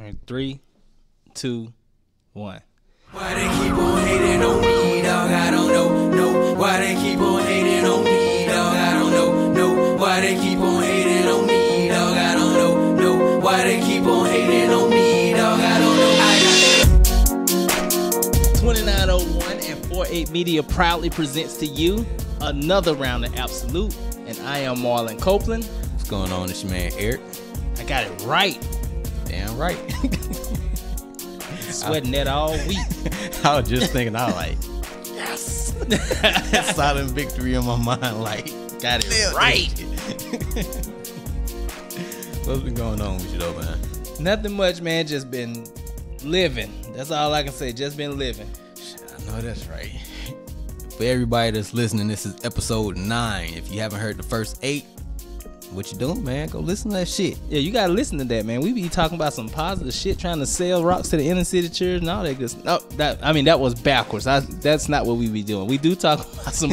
right, 3, 2, 1. Why they keep on hating on me, dog? I don't know. Why they keep on hating on me, dog? I don't know. Why they keep on hating on me, dog? I don't know. Why they keep on hating on me, dog? I don't know. 2901 and 48 Media proudly presents to you another round of Ab-So-Lute, and I am Marlon Copeland. What's going on? It's your man Eric. I got it right. Damn right. Sweating that all week. I was just thinking, I was like, yes. Silent victory in my mind, like, Got it right. What's been going on with you though, man? Nothing much, man. Just been living. That's all I can say. Just been living. I know that's right. For everybody that's listening, this is episode 9. If you haven't heard the first 8, what you doing, man? Go listen to that shit. Yeah, you gotta listen to that, man. We be talking about some positive shit, trying to sell rocks to the inner city church and all that good stuff. No, that was backwards. That's not what we be doing. We do talk about some.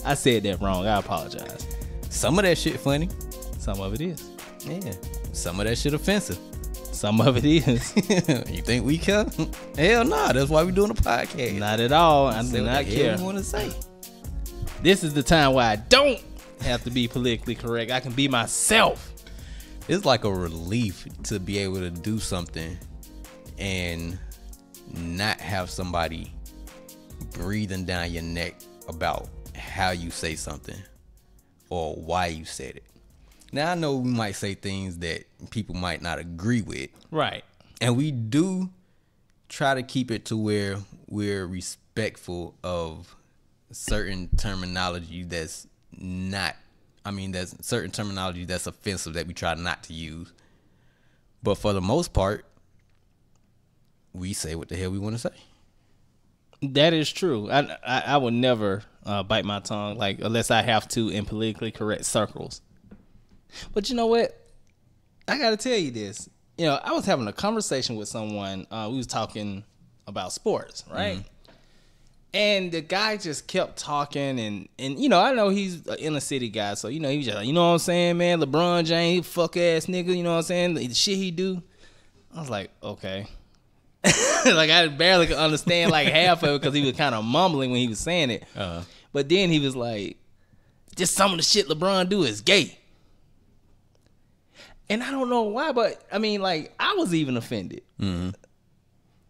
I said that wrong. I apologize. Some of that shit funny. Some of it is. Yeah. Some of that shit offensive. Some of it is. You think we care? Hell nah. That's why we doing a podcast. Not at all. I do not care. You want to say? This is the time where I don't have to be politically correct. I can be myself. It's like a relief to be able to do something and not have somebody breathing down your neck about how you say something or why you said it. Now, I know we might say things that people might not agree with. Right. And we do try to keep it to where we're respectful of certain terminology that's not, there's certain terminology that's offensive that we try not to use. But for the most part, we say what the hell we want to say. That is true. I would never bite my tongue, like, unless I have to in politically correct circles. But you know what? I got to tell you this. You know, I was having a conversation with someone. We was talking about sports, right? Mm-hmm. And the guy just kept talking, and you know, I know he's an inner city guy, so you know, he was just like, you know what I'm saying, man, LeBron James, fuck ass nigga, you know what I'm saying, the shit he do. I was like, okay. Like, I barely could understand like half of it because he was kind of mumbling when he was saying it. But then he was like, just some of the shit LeBron do is gay. And I don't know why, but I mean, like, I was even offended. Mm-hmm.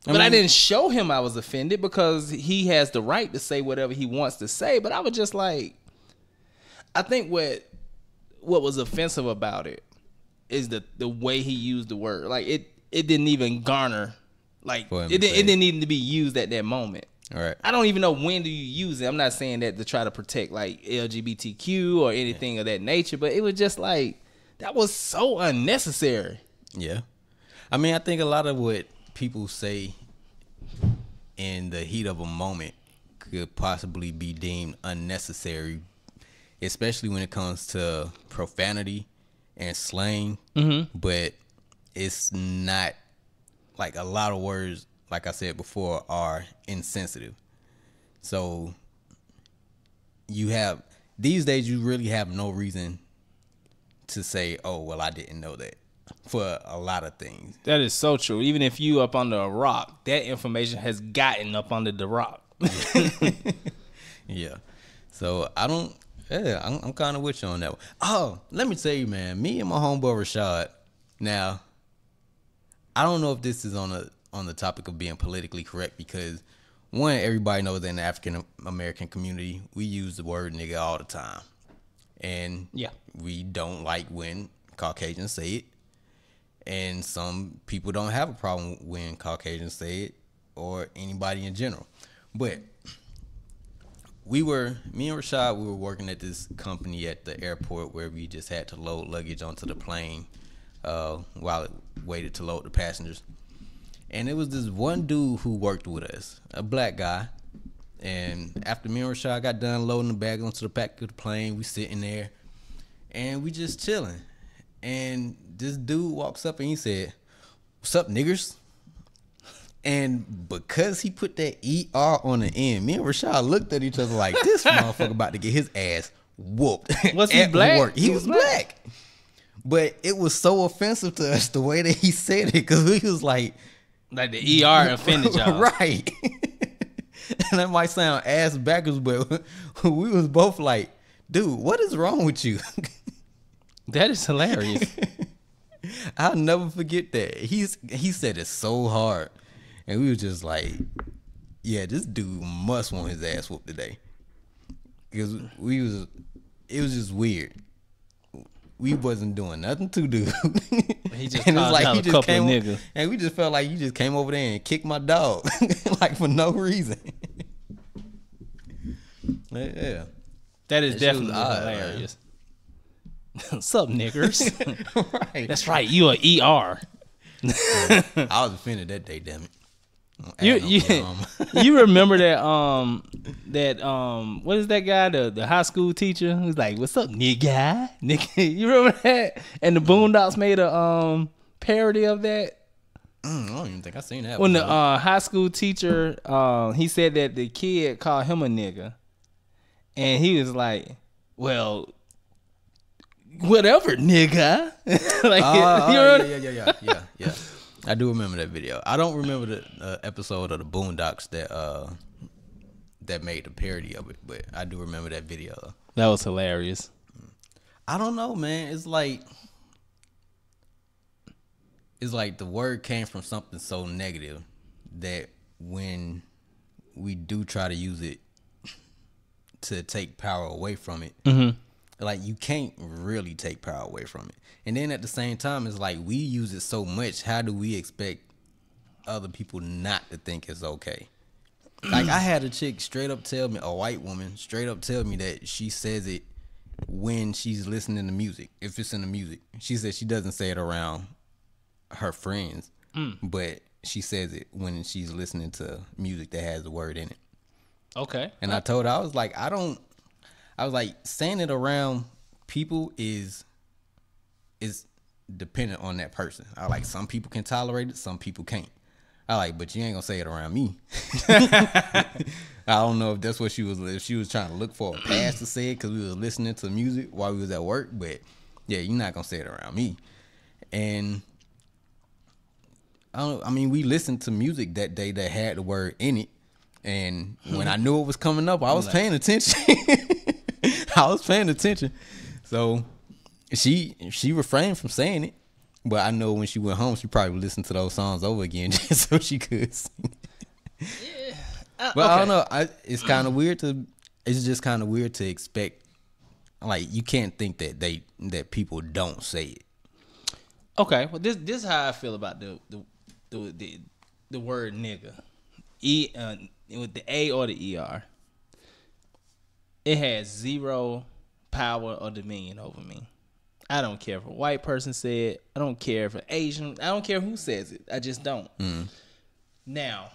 But I didn't show him I was offended because he has the right to say whatever he wants to say. But I was just like, I think what was offensive about it is the way he used the word. Like, it didn't even garner, like, it didn't need to be used at that moment. All right. I don't even know when do you use it. I'm not saying that to try to protect, like, LGBTQ or anything of that nature. But it was just like, that was so unnecessary. Yeah. I mean, I think a lot of what people say in the heat of a moment could possibly be deemed unnecessary, especially when it comes to profanity and slang. Mm-hmm. But it's not, like, a lot of words, like I said before, are insensitive. So these days you really have no reason to say, oh, well, I didn't know that, for a lot of things. That is so true. Even if you up under a rock, that information has gotten up under the rock. Yeah. So I'm kind of with you on that one. Oh, let me tell you, man, me and my homeboy Rashad, now, I don't know if this is on the topic of being politically correct, because one, everybody knows that in the African American community, we use the word nigga all the time. And yeah, we don't like when Caucasians say it. And some people don't have a problem when Caucasians say it, or anybody in general. But me and Rashad, we were working at this company at the airport where we just had to load luggage onto the plane while it waited to load the passengers. And it was this one dude who worked with us, a black guy. And after me and Rashad got done loading the bag onto the back of the plane, we sitting there and we just chilling. And this dude walks up and he said, "What's up, niggers?" And because he put that ER on the end, me and Rashad looked at each other like, this motherfucker about to get his ass whooped. Was he black? Work. He was black. But it was so offensive to us the way that he said it, because we was like the ER offended y'all. Right. And that might sound ass backwards, but we was both like, dude, what is wrong with you? That is hilarious. I'll never forget that. He said it so hard. And we was just like, yeah, this dude must want his ass whooped today. Because it was just weird. We wasn't doing nothing to do. He just called out a couple of niggas. And we just felt like you just came over there and kicked my dog. Like for no reason. Yeah. That is definitely hilarious. What's up, niggers? Right. That's right. You are ER. I was offended that day, damn it. You remember that what is that guy, the high school teacher who's like, what's up, nigga? You remember that? And the Boondocks made a parody of that. I don't even think I seen that. When the high school teacher he said that the kid called him a nigga, and he was like, well, whatever, nigga. Like, yeah. I do remember that video. I don't remember the episode of the Boondocks that made the parody of it, but I do remember that video. That was hilarious. I don't know, man. It's like the word came from something so negative that when we do try to use it to take power away from it, like you can't really take power away from it. And then at the same time, it's like we use it so much. How do we expect other people not to think it's okay? Like I had a chick straight up tell me, a white woman straight up tell me that she says it when she's listening to music. If it's in the music, she says she doesn't say it around her friends, but she says it when she's listening to music that has the word in it. Okay. And I told her, I was like, saying it around people is dependent on that person. I like, some people can tolerate it, some people can't. I like, but you ain't gonna say it around me. I don't know if that's what if she was trying to look for a pass to say it because we was listening to music while we was at work, but yeah, you're not gonna say it around me. And I mean, we listened to music that day that had the word in it, and when I knew it was coming up, I was paying attention. I was paying attention. So she refrained from saying it, but I know when she went home, she probably listened to those songs over again just so she could sing. Yeah. But okay. I don't know. It's kind of weird it's just kind of weird to expect. Like, you can't think that people don't say it. Okay, well this is how I feel about the word nigga, with the A or the ER. It has zero power or dominion over me. I don't care if a white person said it. I don't care if an Asian. I don't care who says it. I just don't. Now,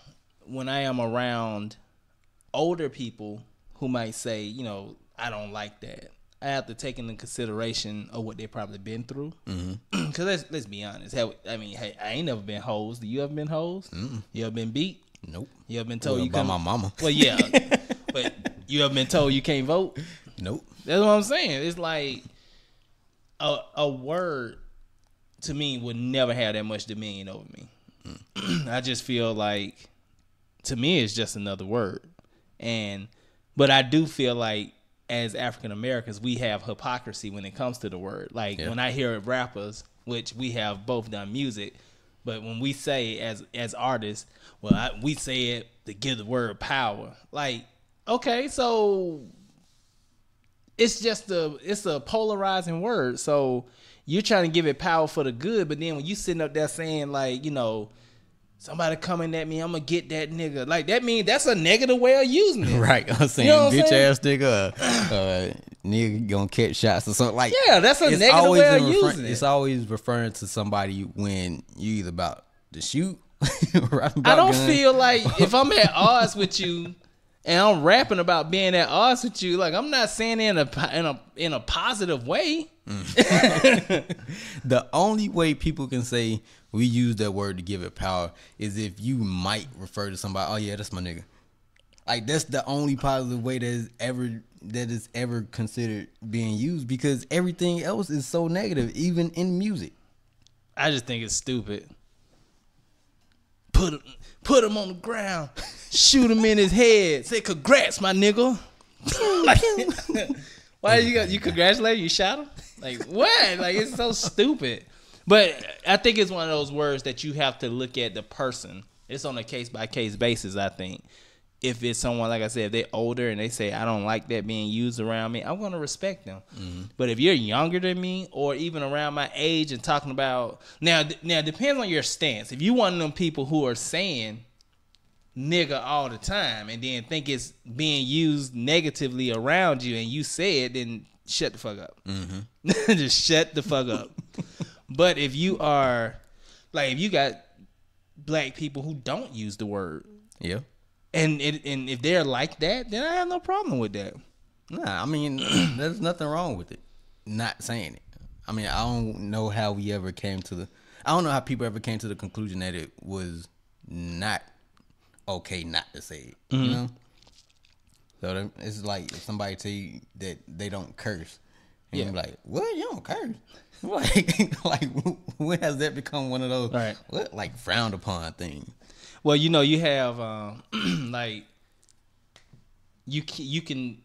when I am around older people who might say, you know, I don't like that, I have to take into consideration of what they've probably been through. Because let's be honest. I ain't never been hosed. You ever been hosed? You ever been beat? Nope. You ever been told you by my mama? Well, yeah. But you ever been told you can't vote? Nope. That's what I'm saying. It's like a word to me would never have that much dominion over me. I just feel like, to me, it's just another word. But I do feel like, as African Americans, we have hypocrisy when it comes to the word. Like, when I hear rappers, which we have both done music, but when we say as artists, we say it to give the word power. Like, okay, so it's a polarizing word. So you're trying to give it power for the good, but then when you sitting up there saying, like, you know, somebody coming at me, I'm gonna get that nigga. Like, that means that's a negative way of using it. Right. I'm saying, you know bitch ass nigga, nigga gonna catch shots or something. Like, yeah, that's a negative way of using it. It's always referring to somebody when you either about to shoot. I don't feel like if I'm at odds with you and I'm rapping about being at odds with you, like, I'm not saying it in a positive way. The only way people can say we use that word to give it power is if you might refer to somebody, oh yeah, that's my nigga. Like that's the only positive way that is ever considered being used, because everything else is so negative, even in music. I just think it's stupid. Put him on the ground, shoot him in his head, say congrats, my nigga. Like, why you congratulate him? You shot him? Like what? Like it's so stupid. But I think it's one of those words that you have to look at the person. It's on a case by case basis, I think. If it's someone, like I said, if they're older and they say, I don't like that being used around me, I'm going to respect them. Mm-hmm. But if you're younger than me or even around my age and talking about, now it depends on your stance. If you one of them people who are saying nigga all the time and then think it's being used negatively around you and you say it, then shut the fuck up. Mm-hmm. Just shut the fuck up. But if you are, like if you got black people who don't use the word. Yeah. And if they're like that, then I have no problem with that. Nah, I mean, there's nothing wrong with it. Not saying it. I mean, I don't know how we ever came to I don't know how people ever came to the conclusion that it was not okay not to say it. Mm-hmm. You know? So it's like if somebody tell you that they don't curse, and you're like, what? You don't curse? Like when has that become one of those like frowned upon things? Well, you know, you have like you can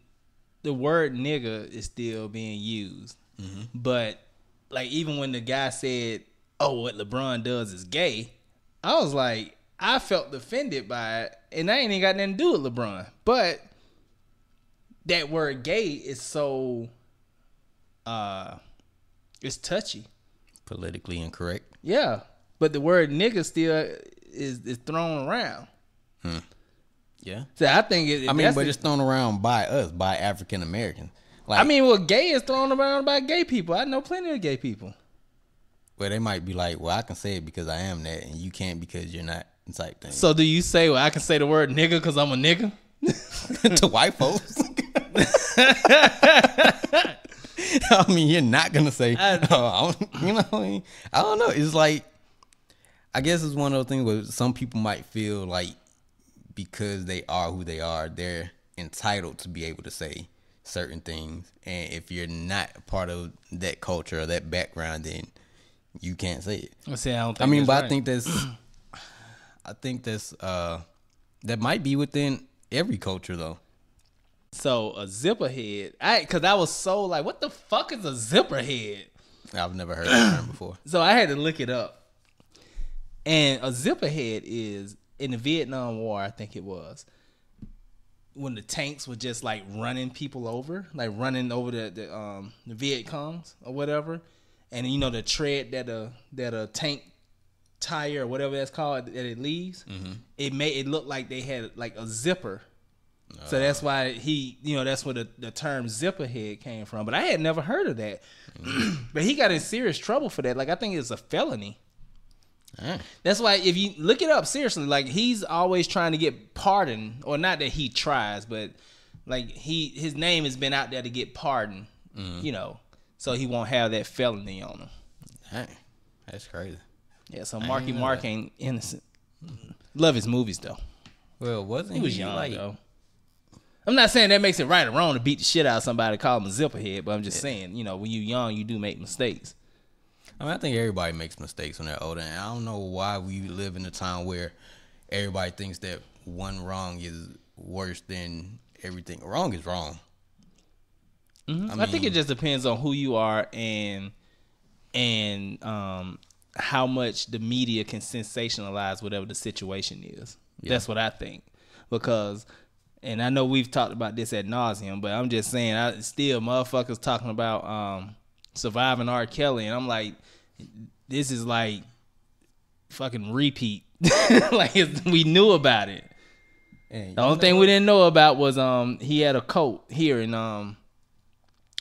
the word nigga is still being used, mm-hmm. but like even when the guy said, "Oh, what LeBron does is gay," I was like, I felt offended by it, and I ain't even got nothing to do with LeBron. But that word "gay" is so it's touchy, politically incorrect. Yeah, but the word "nigga" still is thrown around. Yeah. So I think it's thrown around by us, by African Americans. Like, I mean, well, gay is thrown around by gay people. I know plenty of gay people. Well, they might be like, well, I can say it because I am that, and you can't because you're not, type thing. So do you say, well, I can say the word nigga because I'm a nigga? To white folks. I mean, you're not going to say, I don't know. It's like, I guess it's one of those things where some people might feel like because they are who they are, they're entitled to be able to say certain things. And if you're not a part of that culture or that background, then you can't say it. I think that's that might be within every culture though. So a zipper head, because I was so like, what the fuck is a zipper head? I've never heard that term before. So I had to look it up. And a zipper head is in the Vietnam War, I think it was, when the tanks were just like running people over, like running over the Viet Congs or whatever, and you know the tread that a tank tire or whatever that's called that it leaves, mm-hmm. It made it look like they had like a zipper. So that's why that's where the term zipper head came from. But I had never heard of that. Mm-hmm. But he got in serious trouble for that. Like I think it's a felony. That's why if you look it up seriously, like he's always trying to get pardoned, or not that he tries, but like his name has been out there to get pardoned, so he won't have that felony on him. Dang, that's crazy. Yeah, so Marky Mark ain't innocent. Love his movies though. Well, wasn't he was young though? I'm not saying that makes it right or wrong to beat the shit out of somebody, call him a zipper head, but I'm just saying, when you're young, you do make mistakes. I mean, I think everybody makes mistakes when they're older, and I don't know why we live in a time where everybody thinks that one wrong is worse than everything. Wrong is wrong. Mm-hmm. I think it just depends on who you are and how much the media can sensationalize whatever the situation is. Yeah. That's what I think. Because, and I know we've talked about this ad nauseum, but I'm just saying, still motherfuckers talking about surviving R. Kelly, and I'm like, this is like fucking repeat. Like we knew about it. The only thing we didn't know about was he had a coat here in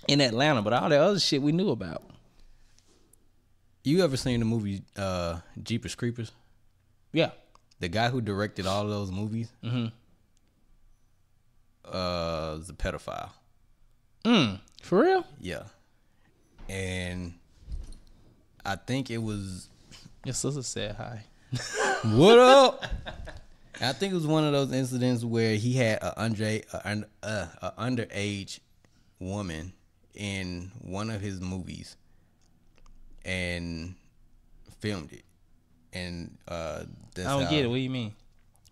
Atlanta, but all the other shit we knew about. You ever seen the movie Jeepers Creepers? Yeah. The guy who directed all of those movies mm-hmm. Was a pedophile. For real? Yeah. And I think it was... Your sister said hi. What up? I think it was one of those incidents where he had a underage woman in one of his movies and filmed it. And that's I don't get it. What do you mean?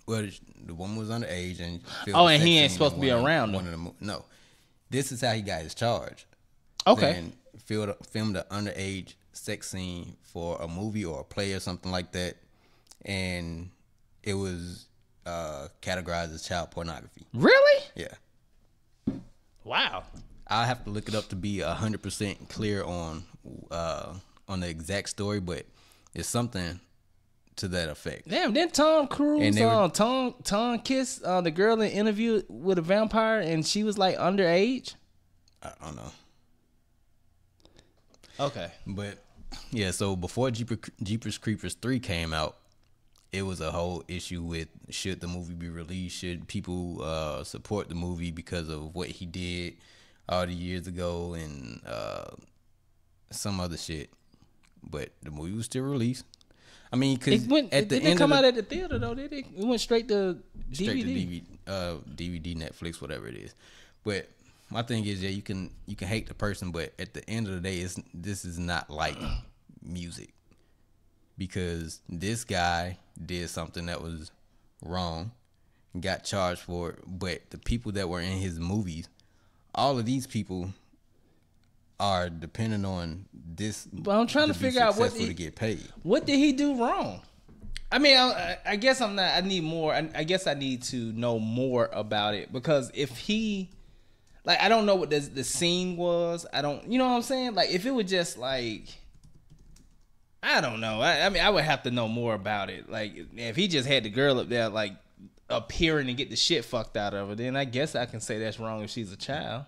Well, the woman was underage and and he ain't supposed to be around her. No, this is how he got his charge. Okay. Then filmed an underage sex scene for a movie or a play or something like that, and it was categorized as child pornography. Really? Yeah. Wow. I'll have to look it up to be 100% clear on the exact story, but it's something to that effect. Damn, didn't Tom Cruise Tom kiss the girl in Interview with a Vampire and she was like underage? I don't know. Okay. But yeah, so before Jeepers Creepers 3 came out, it was a whole issue with should the movie be released? Should people support the movie because of what he did all the years ago and some other shit? But the movie was still released. I mean, because it didn't come out at the theater though, did it? It went straight to DVD. Straight to DVD, Netflix, whatever it is. But my thing is, yeah, you can hate the person, but at the end of the day, this is not like music, because this guy did something that was wrong, got charged for it. But the people that were in his movies, all of these people are depending on this. But I'm trying to figure out to get paid. What did he do wrong? I mean, I guess I'm not. I need more. I guess I need to know more about it, because if he, like, I don't know what the scene was. I don't, you know what I'm saying? Like, if it was just like, I don't know. I mean, I would have to know more about it. Like, if he just had the girl up there, like, appearing and get the shit fucked out of her, then I guess I can say that's wrong if she's a child.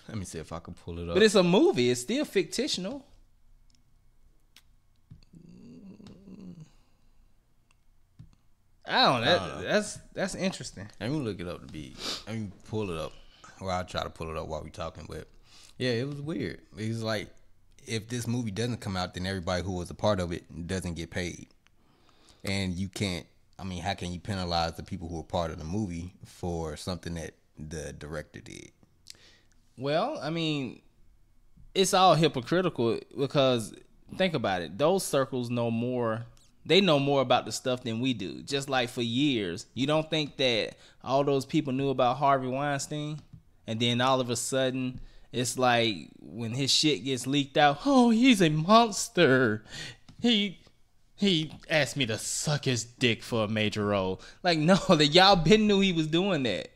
Let me see if I can pull it up. But it's a movie. It's still fictional. I don't know. That's interesting. Let me look it up let me pull it up. Or I'll try to pull it up while we talking. But yeah, it was weird. It was like, if this movie doesn't come out, then everybody who was a part of it doesn't get paid. And you can't, I mean, how can you penalize the people who were part of the movie for something that the director did? Well, I mean, it's all hypocritical, because think about it. Those circles know more. They know more about the stuff than we do. Just like for years, you don't think that all those people knew about Harvey Weinstein? And then all of a sudden, it's like when his shit gets leaked out, oh, he's a monster. He asked me to suck his dick for a major role. Like, no, that y'all been knew he was doing that.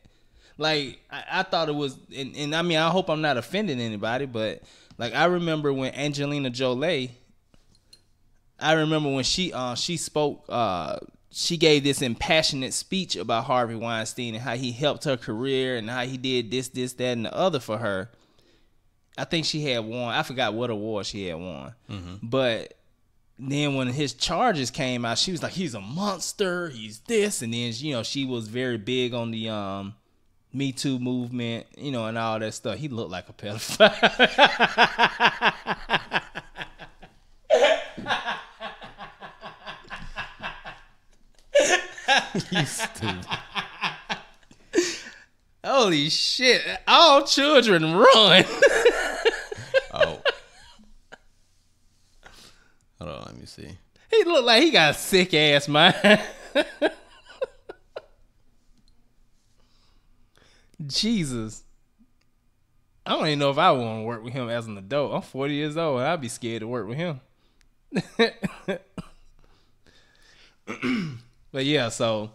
Like, I thought it was, and I mean, I hope I'm not offending anybody, but like, I remember when Angelina Jolie, I remember when she spoke, she gave this impassionate speech about Harvey Weinstein and how he helped her career and how he did this, that, and the other for her. I think she had won. I forgot what award she had won. Mm-hmm. But then when his charges came out, she was like, he's a monster, he's this. And then, you know, she was very big on the Me Too movement, you know, and all that stuff. He looked like a pedophile. You stupid. Holy shit. All children run. Oh. Hold on, let me see. He looked like he got a sick ass mind. Jesus. I don't even know if I want to work with him as an adult. I'm 40 years old and I'd be scared to work with him. But yeah, so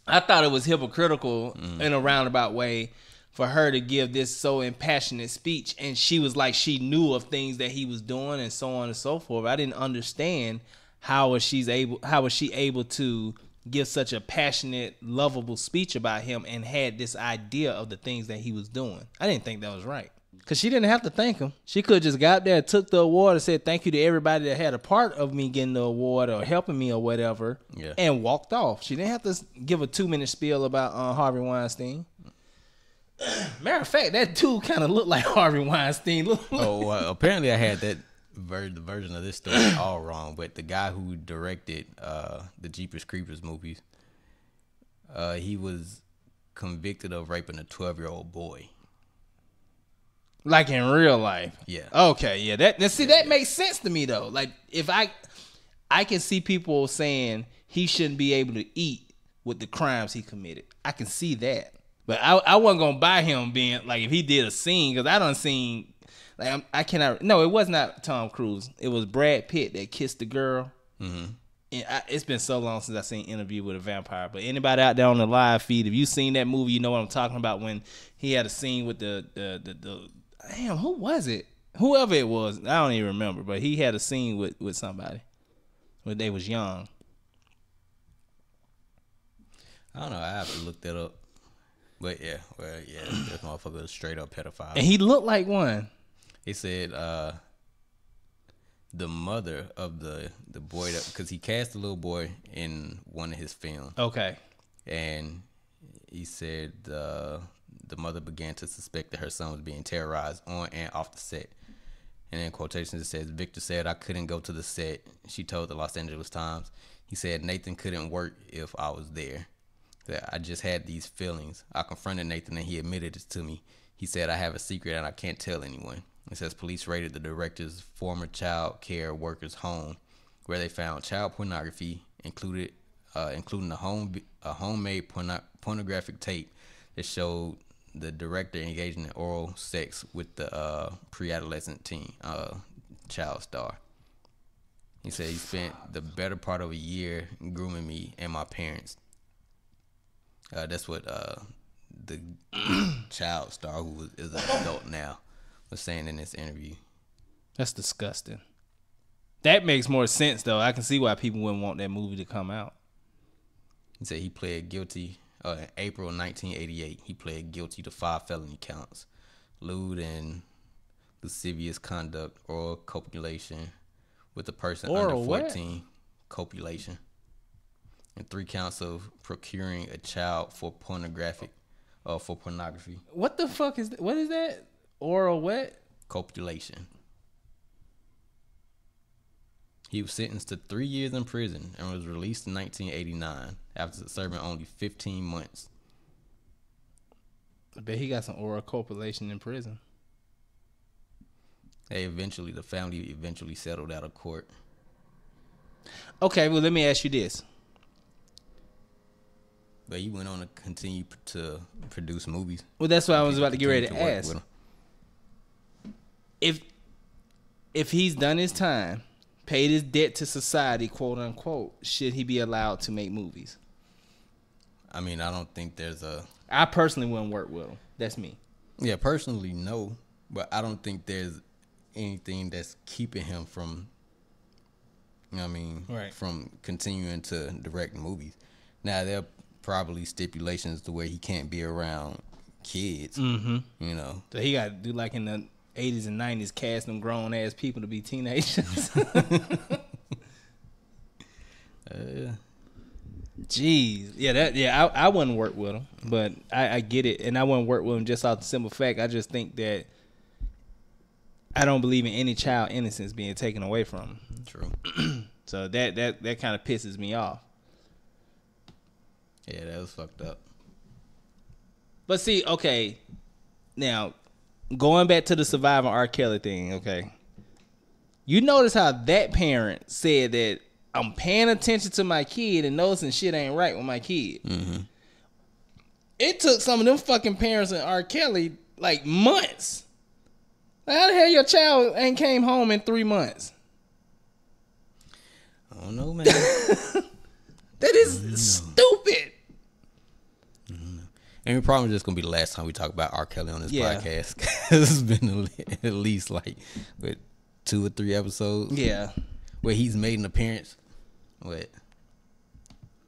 I thought it was hypocritical in a roundabout way for her to give this so impassionate speech, and she was like, she knew of things that he was doing and so on and so forth. I didn't understand how was she able to give such a passionate, lovable speech about him and had this idea of the things that he was doing. I didn't think that was right. Because she didn't have to thank him. She could have just got there, took the award, and said thank you to everybody that had a part of me getting the award or helping me or whatever, and walked off. She didn't have to give a 2-minute spiel about Harvey Weinstein. Matter of fact, that dude kind of looked like Harvey Weinstein. Apparently I had the version of this story all wrong, but the guy who directed the Jeepers Creepers movies, He was convicted of raping a 12-year-old boy. Like in real life. Yeah. Okay, yeah. That makes sense to me though. Like if I can see people saying he shouldn't be able to eat with the crimes he committed. I can see that. But I wasn't gonna buy him being like if he did a scene, because I done seen like I cannot. No, it was not Tom Cruise. It was Brad Pitt that kissed the girl. Mm-hmm. And it's been so long since I seen Interview with a Vampire. But anybody out there on the live feed, if you seen that movie, you know what I'm talking about. When he had a scene with the damn, who was it? Whoever it was, I don't even remember. But he had a scene with somebody when they was young. I don't know. I have to look that up. But yeah, this motherfucker is straight up pedophile. And he looked like one. He said the mother of the boy, because he cast the little boy in one of his films. Okay. And he said the mother began to suspect that her son was being terrorized on and off the set. And in quotations it says, Victor said, I couldn't go to the set. She told the Los Angeles Times. He said, Nathan couldn't work if I was there. That I just had these feelings. I confronted Nathan and he admitted it to me. He said, I have a secret and I can't tell anyone. It says police raided the director's former child care worker's home, where they found child pornography, including a homemade pornographic tape that showed the director engaging in oral sex with the pre-adolescent teen child star. He said he spent the better part of a year grooming me and my parents. That's what the child star, who is an adult now, was saying in this interview. That's disgusting. That makes more sense, though. I can see why people wouldn't want that movie to come out. He said he pled guilty in April 1988. He pled guilty to 5 felony counts: lewd and lascivious conduct, oral copulation with a person under 14, what? Copulation, and 3 counts of procuring a child for pornography. What the fuck is that? What is that? Oral what? Copulation. He was sentenced to 3 years in prison and was released in 1989 after serving only 15 months. I bet he got some oral copulation in prison. The family eventually settled out of court. Okay, well, let me ask you this. But he went on to continue to produce movies. Well, that's what I was about to get ready to ask. If he's done his time, paid his debt to society, quote unquote, should he be allowed to make movies? I mean, I don't think there's a... I personally wouldn't work with him. That's me. Yeah, personally, no. But I don't think there's anything that's keeping him from, you know what I mean, right, from continuing to direct movies. Now, there are probably stipulations to where he can't be around kids, you know. So he got to do like in the 80s and 90s, cast them grown-ass people to be teenagers. Jeez. Yeah, I wouldn't work with him, but I get it. And I wouldn't work with him just off the simple fact. I just think that I don't believe in any child innocence being taken away from him. True. So that kind of pisses me off. Yeah, that was fucked up. But see, okay, now going back to the surviving R. Kelly thing, okay, you notice how that parent said that I'm paying attention to my kid and noticing shit ain't right with my kid. Mm-hmm. It took some of them fucking parents and R. Kelly like months. How the hell your child ain't came home in 3 months? I don't know, man. That is stupid. And it probably just gonna be the last time we talk about R. Kelly on this podcast. It's been at least like 2 or 3 episodes. Yeah, where he's made an appearance, but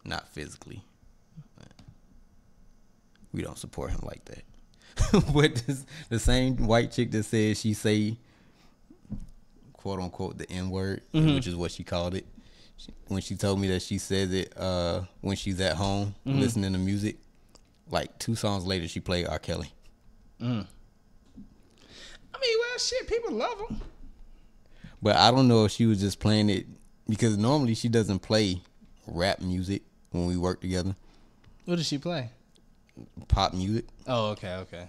not physically. We don't support him like that. But the same white chick that said she say, quote unquote, the N-word, which is what she called it. When she told me that she says it when she's at home listening to music, like 2 songs later she played R. Kelly. I mean, well, shit, people love him. But I don't know if she was just playing it because normally she doesn't play rap music when we work together. What did she play? Pop music. Oh, okay.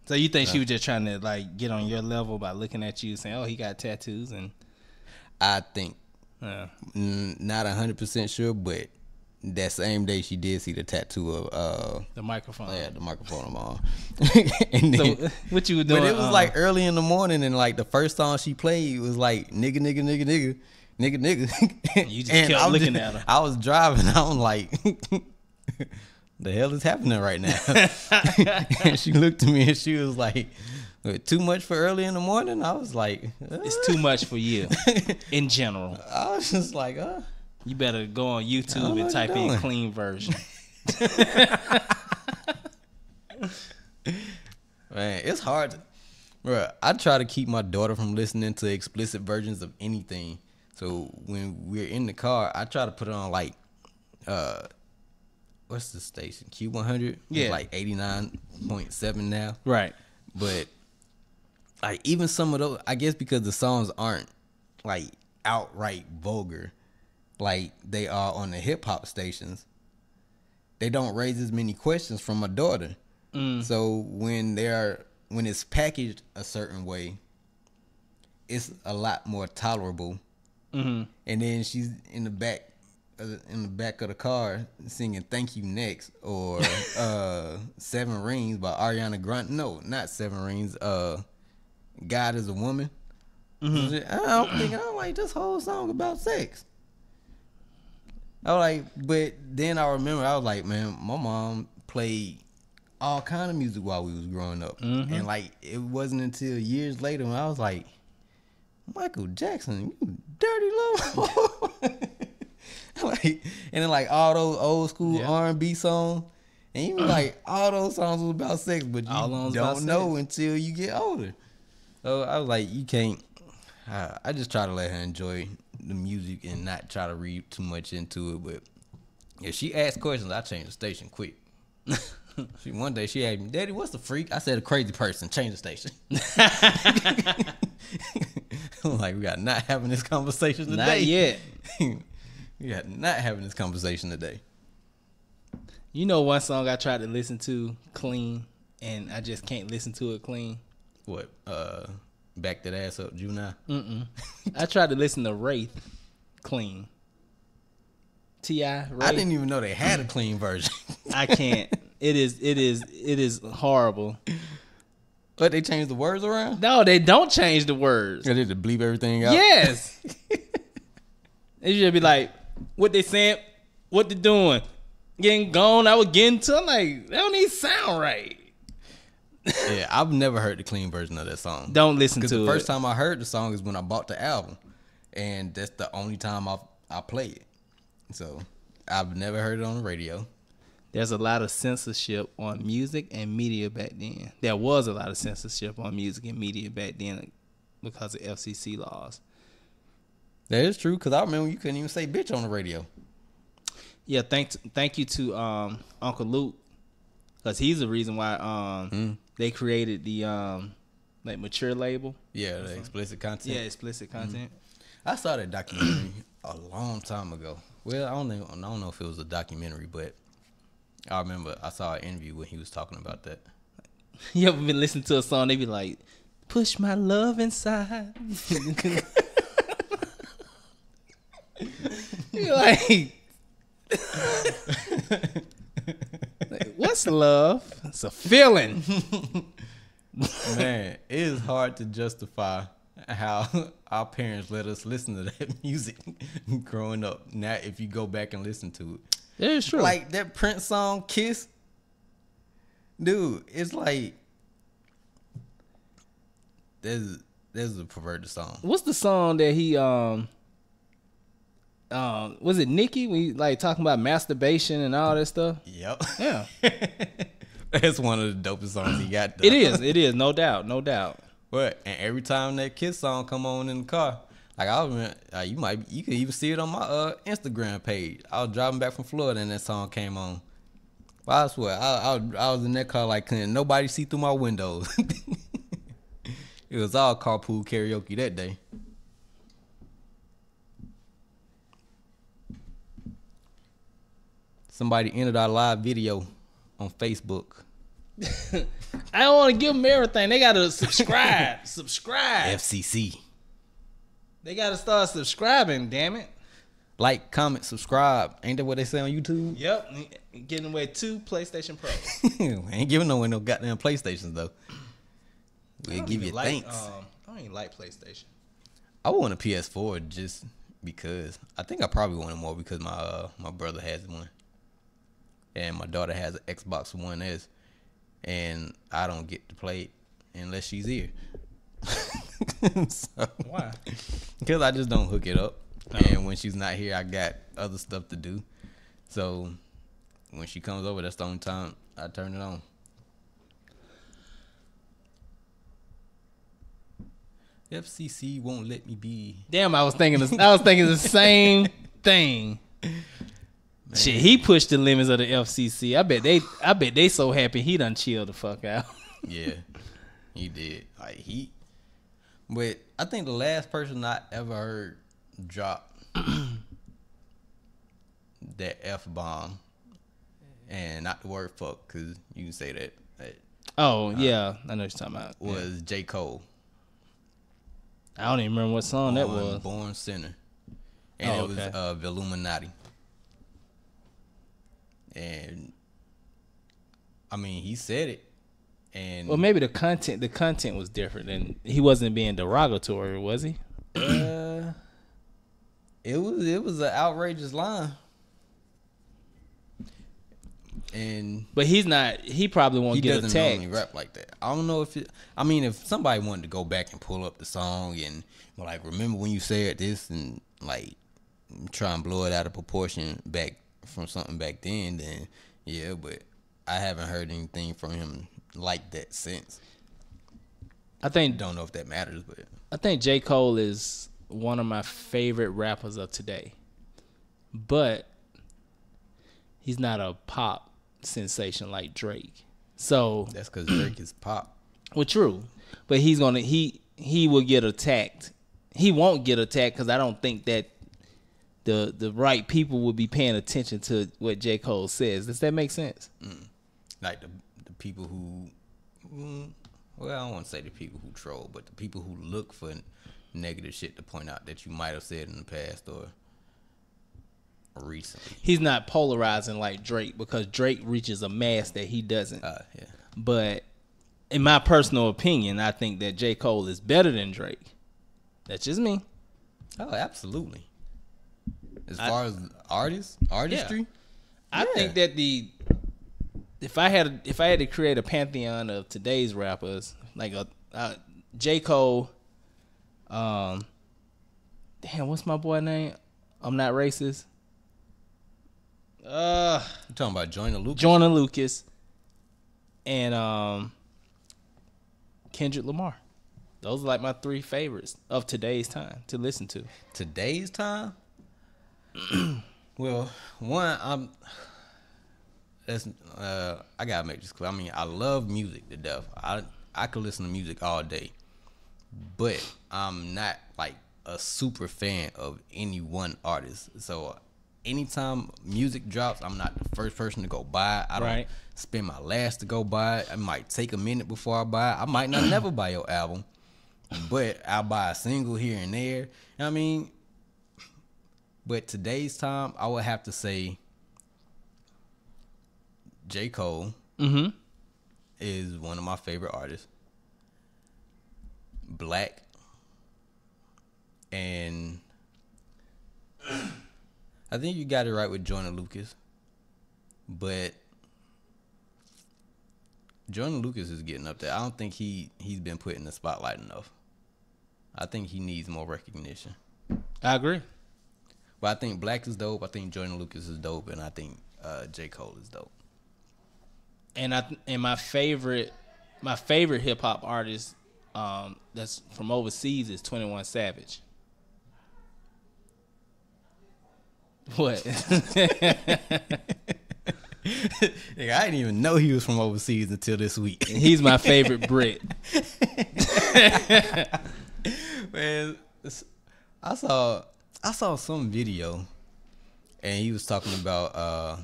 So you think she was just trying to like get on your level by looking at you, saying, "Oh, he got tattoos," and I think not 100% sure, but that same day she did see the tattoo of the microphone. Yeah, the microphone I'm on. And then, So what you were doing? but it was like early in the morning, and like the first song she played was like nigga, nigga, nigga, nigga, nigga, nigga. You just kept looking at her. I was driving. I'm like, the hell is happening right now? And she looked at me and she was like, too much for early in the morning? I was like, it's too much for you in general. I was just like, you better go on YouTube and type in clean version. Man, it's hard. Bro, I try to keep my daughter from listening to explicit versions of anything. So when we're in the car, I try to put it on like, what's the station? Q100? Yeah. It's like 89.7 now. Right. But like even some of those, I guess because the songs aren't like outright vulgar like they are on the hip hop stations, they don't raise as many questions from my daughter. So when it's packaged a certain way, it's a lot more tolerable. And then she's in the back of the car singing "Thank You Next" or "Seven Rings" by Ariana Grande. No, not "Seven Rings." "God Is a Woman." I'm like, this whole song about sex. I was like, but then I remember I was like, man, my mom played all kind of music while we was growing up, and like it wasn't until years later when I was like, Michael Jackson, you dirty little. Like, and then like all those old school R&B songs, and even like all those songs was about sex, but you don't know until you get older. So I was like, you can't. I just try to let her enjoy the music and not try to read too much into it. But if she asks questions, I change the station quick. One day she asked me, "Daddy, what's the freak?" I said, "A crazy person. Change the station." I'm like, we got not having this conversation today. Not yet. We got not having this conversation today. You know one song I tried to listen to clean, and I just can't listen to it clean. What? Back that ass up, Juvenile? I tried to listen to Wraith clean. T.I. Wraith. I didn't even know they had a clean version. I can't. It is horrible. But they changed the words around? No, they don't change the words. They did bleep everything out? Yes. It should be like, what they saying, what they doing, getting gone. I was getting to. I'm like, that don't even sound right. Yeah, I've never heard the clean version of that song. Don't listen to it. Because the first time I heard the song is when I bought the album, and that's the only time I play it. So I've never heard it on the radio. There's a lot of censorship on music and media back then. There was a lot of censorship on music and media back then because of FCC laws. That is true, because I remember you couldn't even say bitch on the radio. Yeah, thank you to Uncle Luke, because he's the reason why they created the like mature label. Yeah, the explicit content. Yeah, explicit content. I saw that documentary a long time ago. Well, I don't know if it was a documentary, but I remember I saw an interview when he was talking about that. You ever been listening to a song, they be like, "Push my love inside." You're like, what's love? It's a feeling. Man, it is hard to justify how our parents let us listen to that music growing up. Now, if you go back and listen to it. Yeah, it's true. Like that Prince song, Kiss. Dude, it's like, there's a perverted song. What's the song that he, was it Nicki? When you like talking about masturbation and all that stuff? Yep. Yeah. That's one of the dopest songs he got, though. It is, no doubt. What? And every time that Kiss song come on in the car, like I remember, you could even see it on my Instagram page. I was driving back from Florida and that song came on. Well, I swear, I was in that car like couldn't nobody see through my windows. It was all carpool karaoke that day. somebody entered our live video on Facebook. I don't want to give them everything. They gotta subscribe. Subscribe. FCC. They gotta start subscribing. Damn it. Like, comment, subscribe. Ain't that what they say on YouTube? Yep. Getting away 2 PlayStation Pros. Ain't giving no one no goddamn PlayStations though. We'll give you thanks. I don't even like PlayStation. I want a PS4 just because. I think I probably want it more because my brother has one, and my daughter has an Xbox One S, and I don't get to play it unless she's here. So, why? Because I just don't hook it up, and when she's not here, I got other stuff to do. So when she comes over, that's the only time I turn it on. FCC won't let me be. Damn, I was thinking the same thing. Man. Shit, he pushed the limits of the FCC. I bet they so happy he done chilled the fuck out. Yeah, he did. But I think the last person I ever heard drop that F-bomb, and not the word fuck, because you can say that. Oh, yeah. I know what you're talking about. Was J. Cole. I don't even remember what song that was. Born Sinner. And it was the Illuminati. And I mean, he said it. And well, maybe the content was different, and he wasn't being derogatory, was he? It was an outrageous line. But he's not. He probably won't get attacked. He doesn't normally rap like that. I don't know if I mean, if somebody wanted to go back and pull up the song and like, remember when you said this, and like try and blow it out of proportion back from something back then yeah. But I haven't heard anything from him like that since. Don't know if that matters, but I think J. Cole is one of my favorite rappers of today, but he's not a pop sensation like Drake. So that's because Drake is pop. Well, true, but he will get attacked. He won't get attacked because I don't think that the right people will be paying attention to what J. Cole says. Does that make sense? Like the people who, well, I don't want to say the people who troll, but the people who look for negative shit to point out that you might have said in the past or recently. He's not polarizing like Drake, because Drake reaches a mass that he doesn't. Yeah. But in my personal opinion, I think that J. Cole is better than Drake. That's just me. Oh, absolutely. As far as artistry, yeah. I think that if I had to create a pantheon of today's rappers, like J. Cole, damn, what's my boy name? I'm Not Racist. You talking about Joyner Lucas? Joyner Lucas and Kendrick Lamar. Those are like my 3 favorites of today's time to listen to. Today's time? Well, one, I gotta make this clear. I mean, I love music to death. I could listen to music all day, but I'm not like a super fan of any one artist. So anytime music drops, I'm not the first person to go buy it. I don't spend my last to go buy it. I might take a minute before I buy it. I might not never buy your album, but I'll buy a single here and there. You know what I mean? But today's time, I would have to say J. Cole is one of my favorite artists. Black. And I think you got it right with Joyner Lucas. But Joyner Lucas is getting up there. I don't think he's been put in the spotlight enough. I think he needs more recognition. I agree. But I think Black is dope. I think Joyner Lucas is dope, and I think J. Cole is dope. And my favorite hip hop artist that's from overseas is 21 Savage. What? I didn't even know he was from overseas until this week. He's my favorite Brit. Man, I saw some video, and he was talking about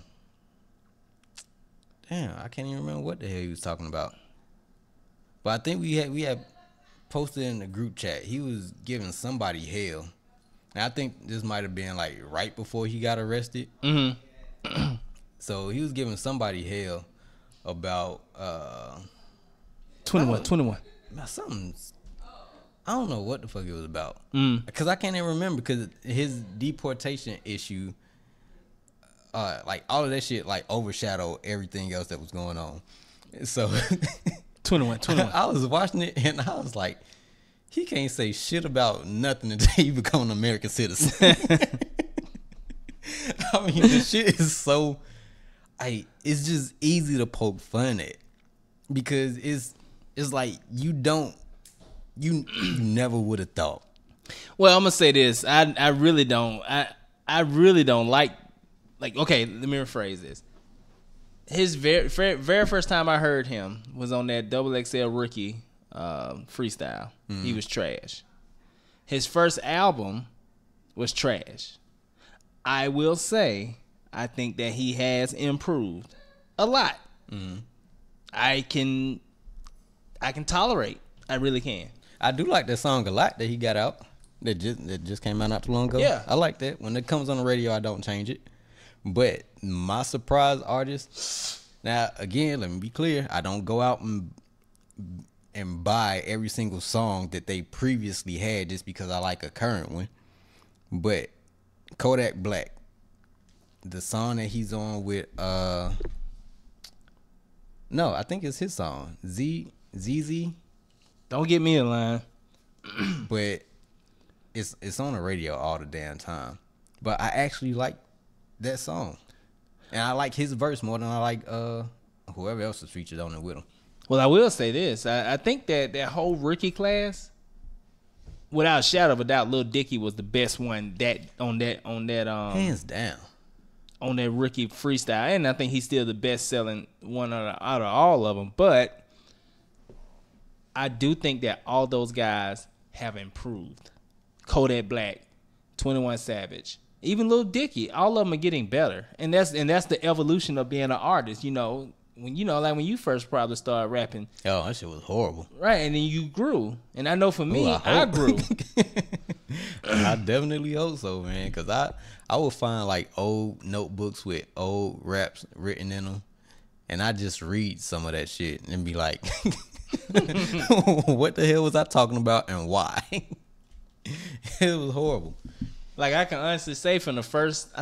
Damn, I can't even remember what the hell he was talking about. But I think we had posted in the group chat. He was giving somebody hell. And I think this might have been like right before he got arrested. Mm-hmm. So he was giving somebody hell about 21. about something. I don't know what the fuck it was about. Mm. Because I can't even remember, because his deportation issue, like all of that shit like overshadowed everything else that was going on. So 21. I was watching it and I was like, he can't say shit about nothing until he become an American citizen. I mean, the shit is so, it's just easy to poke fun at, because it's like you never would have thought. Well, I'm gonna say this. I really don't. I really don't like. Okay, let me rephrase this. His very first time I heard him was on that XXL Rookie freestyle. He was trash. His first album was trash. I will say, I think that he has improved a lot. I can tolerate. I really can. I do like that song a lot that he got out. That just came out not too long ago. Yeah. I like that. When it comes on the radio, I don't change it. But my surprise artist, now again, let me be clear, I don't go out and buy every single song that they previously had just because I like a current one. But Kodak Black, the song that he's on with no, I think it's his song, ZZ. Don't get me in line. But it's on the radio all the damn time. But I actually like that song, and I like his verse more than I like whoever else is featured on it with him. Well, I will say this. I think that whole rookie class, without a shadow of a doubt, Lil Dicky was the best one on that Hands down. On that rookie freestyle, and I think he's still the best selling one out of all of them. But I do think that all those guys have improved. Kodak Black, 21 Savage, even Lil Dicky, all of them are getting better, and that's the evolution of being an artist. You know, when you first probably started rapping. Oh, that shit was horrible. Right, and then you grew, and I know for me, I grew. I definitely hope so, man, because I would find like old notebooks with old raps written in them, and I just read some of that shit and be like, what the hell was I talking about and why? It was horrible. Like, I can honestly say from the first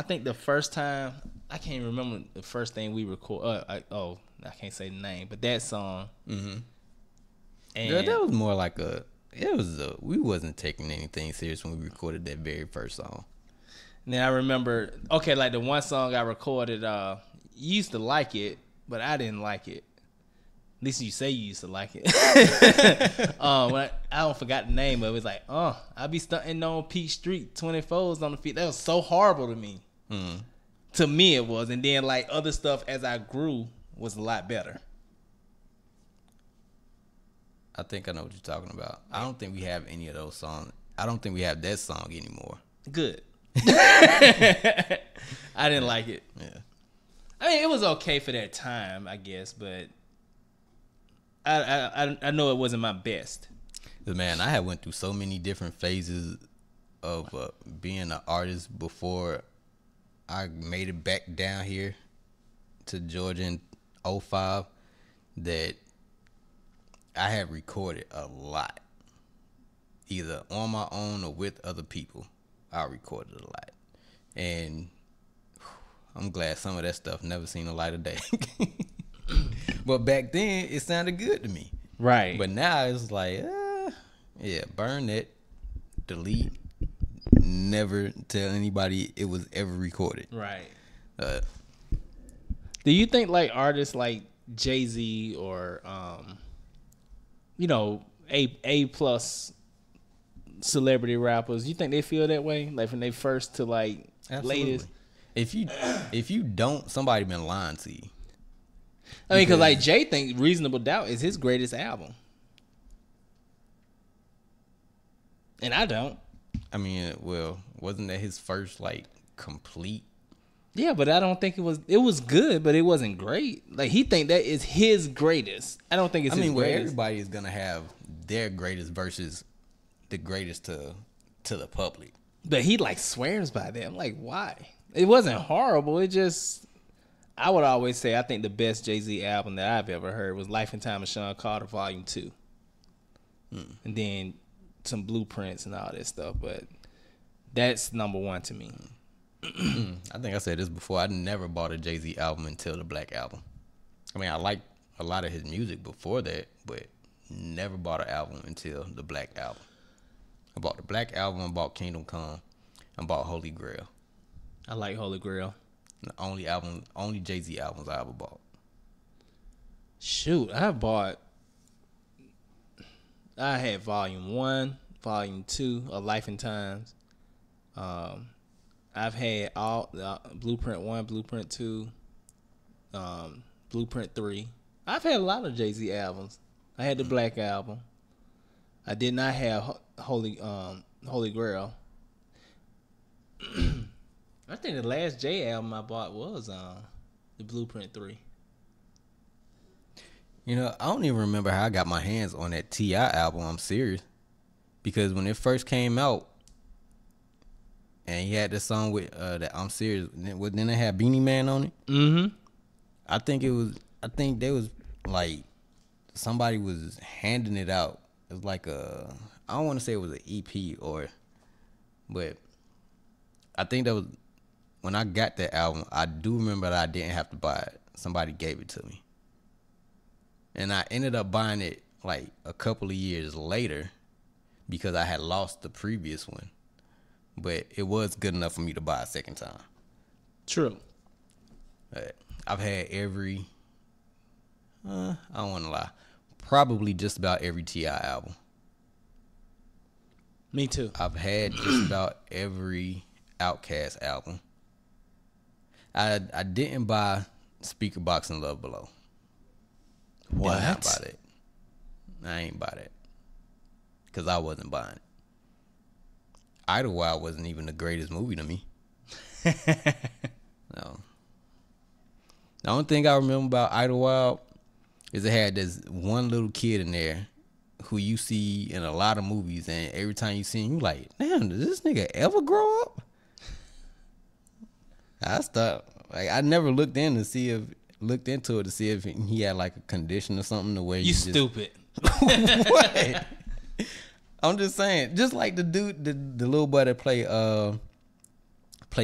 time, I can't remember the first thing we record. I can't say the name, but that song. Mm-hmm. And Yeah, that was more like we wasn't taking anything serious when we recorded that very first song. then I remember, like the one song I recorded, you used to like it, but I didn't like it. At least you say you used to like it. When I don't forgot the name of it. It's like, I be stunting on Peach Street, 24s on the feet. That was so horrible to me. Mm. To me it was. And then like other stuff as I grew was a lot better. I think I know what you're talking about. I don't think we have any of those songs. I don't think we have that song anymore. Good. I didn't like it. Yeah. I mean, it was okay for that time, I guess, but I know it wasn't my best. Man, I had went through so many different phases of being an artist before I made it back down here to Georgia in 2005 that I had recorded a lot. Either on my own or with other people. I recorded a lot. And I'm glad some of that stuff never seen the light of day. But back then, it sounded good to me. Right. But now it's like, burn that, delete, never tell anybody it was ever recorded. Right. Uh, Do you think like artists like Jay-Z or A plus celebrity rappers, you think they feel that way? Like from they first to like absolutely. latest? If you don't, somebody been lying to you. I mean, because like Jay think Reasonable Doubt is his greatest album, and I don't. I mean, well, wasn't that his first like complete Yeah, but I don't think it was. It was good, but it wasn't great. Like he think that is his greatest. I don't think it's. His where greatest. everybody is gonna have their greatest versus the greatest to the public. But he like swears by that. I'm like, why? It wasn't horrible. It just. I would always say I think the best Jay-Z album that I've ever heard was Life and Time of Sean Carter Volume 2. And then some blueprints and all that stuff. But that's number one to me. I think I said this before. I never bought a Jay-Z album until the Black Album. I mean, I liked a lot of his music before that, but never bought an album until the Black Album. I bought the Black Album, I bought Kingdom Come, I bought Holy Grail. I like Holy Grail. The only Jay-Z albums I ever bought. Shoot, I had Volume 1, Volume 2 of Life and Times. I've had all Blueprint 1, Blueprint 2, Blueprint 3. I've had a lot of Jay-Z albums. I had the Black Album. I did not have Holy Grail. I think the last J album I bought was the Blueprint 3. You know, I don't even remember how I got my hands on that T.I. album, I'm serious. Because when it first came out, and he had this song with that I'm Serious, then it had Beanie Man on it. Mm-hmm. I think they was like, somebody was handing it out. It was like I don't want to say it was an EP but I think that was, when I got that album, I do remember that I didn't have to buy it. Somebody gave it to me. And I ended up buying it like a couple of years later because I had lost the previous one. But it was good enough for me to buy a second time. True. I've had every, I don't want to lie, probably just about every T.I. album. Me too. I've had just about every Outkast album. I didn't buy Speaker Box and Love Below. What? Did not buy that. I ain't buy that. Because I wasn't buying it. Idlewild wasn't even the greatest movie to me. No. The only thing I remember about Idlewild is it had this one little kid in there who you see in a lot of movies, and every time you see him, you like, damn, does this nigga ever grow up? I stopped. Like, I never looked into it to see if he had like a condition or something the way You stupid. What? I'm just saying, just like the dude, the little boy that play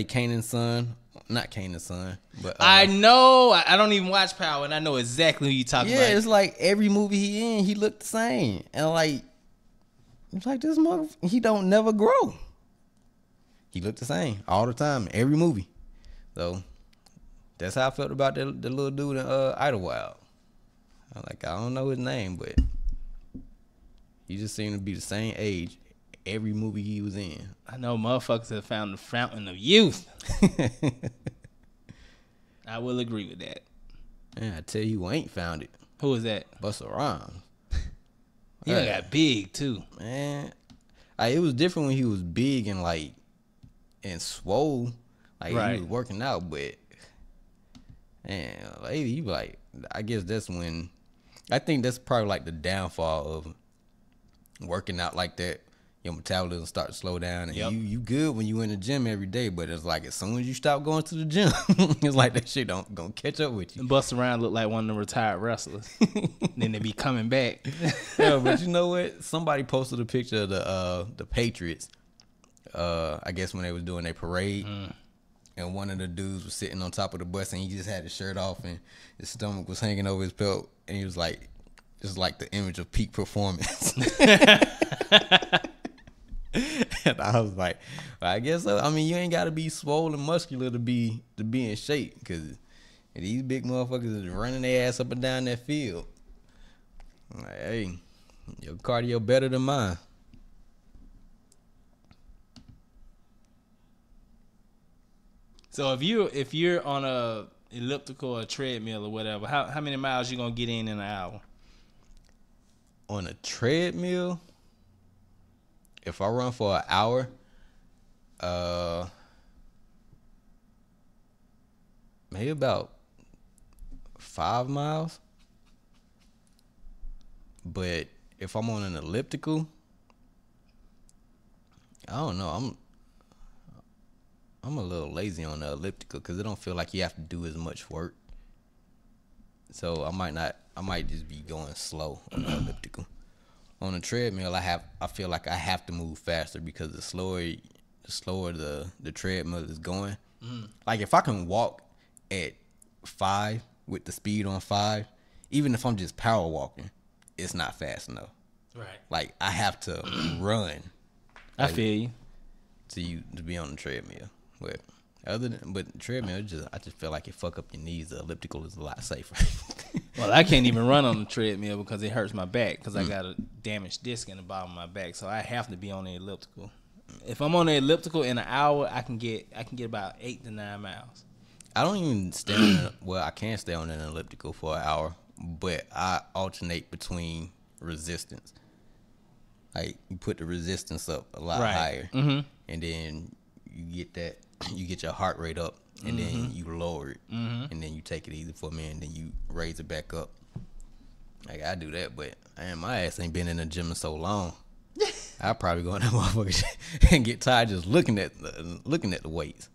Kanan's son, not Kanan's son, but I know. I don't even watch Power, and I know exactly who you talking about. Yeah, it's like every movie he in, he looked the same, and like it's like this mother, he don't never grow. He looked the same all the time, every movie. So that's how I felt about the little dude in Idlewild. I don't know his name, but he just seemed to be the same age every movie he was in. I know motherfuckers have found the fountain of youth. I will agree with that. Man, I tell you who ain't found it. Who is that? Busta Rhymes. He got big too. Man, it was different when he was big and like and swole. Like right. He was working out, but man, lately he like, I guess that's when, I think that's probably like the downfall of working out like that. Your metabolism start to slow down, and you good when you in the gym every day, but it's like as soon as you stop going to the gym, it's like that shit gonna catch up with you. Busta Rhymes look like one of the retired wrestlers. Then they be coming back. Yeah, but you know what? Somebody posted a picture of the Patriots. I guess when they was doing their parade, and one of the dudes was sitting on top of the bus, and he just had his shirt off, and his stomach was hanging over his belt, and he was like, "It's like the image of peak performance." And I was like, well, I guess so. I mean, you ain't got to be swollen muscular to be in shape, because these big motherfuckers is running their ass up and down that field. I'm like, hey, your cardio better than mine. So if you're on a elliptical or treadmill or whatever, how many miles you gonna get in an hour? On a treadmill, if I run for an hour, maybe about 5 miles. But if I'm on an elliptical, I don't know. I'm a little lazy on the elliptical because it don't feel like you have to do as much work. So I might just be going slow on the elliptical. On the treadmill, I feel like I have to move faster because the slower the treadmill is going. Like if I can walk at 5 with the speed on 5, even if I'm just power walking, it's not fast enough. Right. Like I have to run. I feel you. To be on the treadmill. But treadmill, I just feel like it fuck up your knees. The elliptical is a lot safer. Well, I can't even run on the treadmill because it hurts my back because I got a damaged disc in the bottom of my back, so I have to be on the elliptical. If I'm on the elliptical in an hour, I can get about 8 to 9 miles. I don't even stay on. I can stay on an elliptical for an hour, but I alternate between resistance. Like you put the resistance up a lot higher, and then you get your heart rate up, and then you lower it, and then you take it easy for a minute, and then you raise it back up. Like I do that, but my ass ain't been in the gym in so long. I probably go in that motherfucker and get tired just looking at the weights.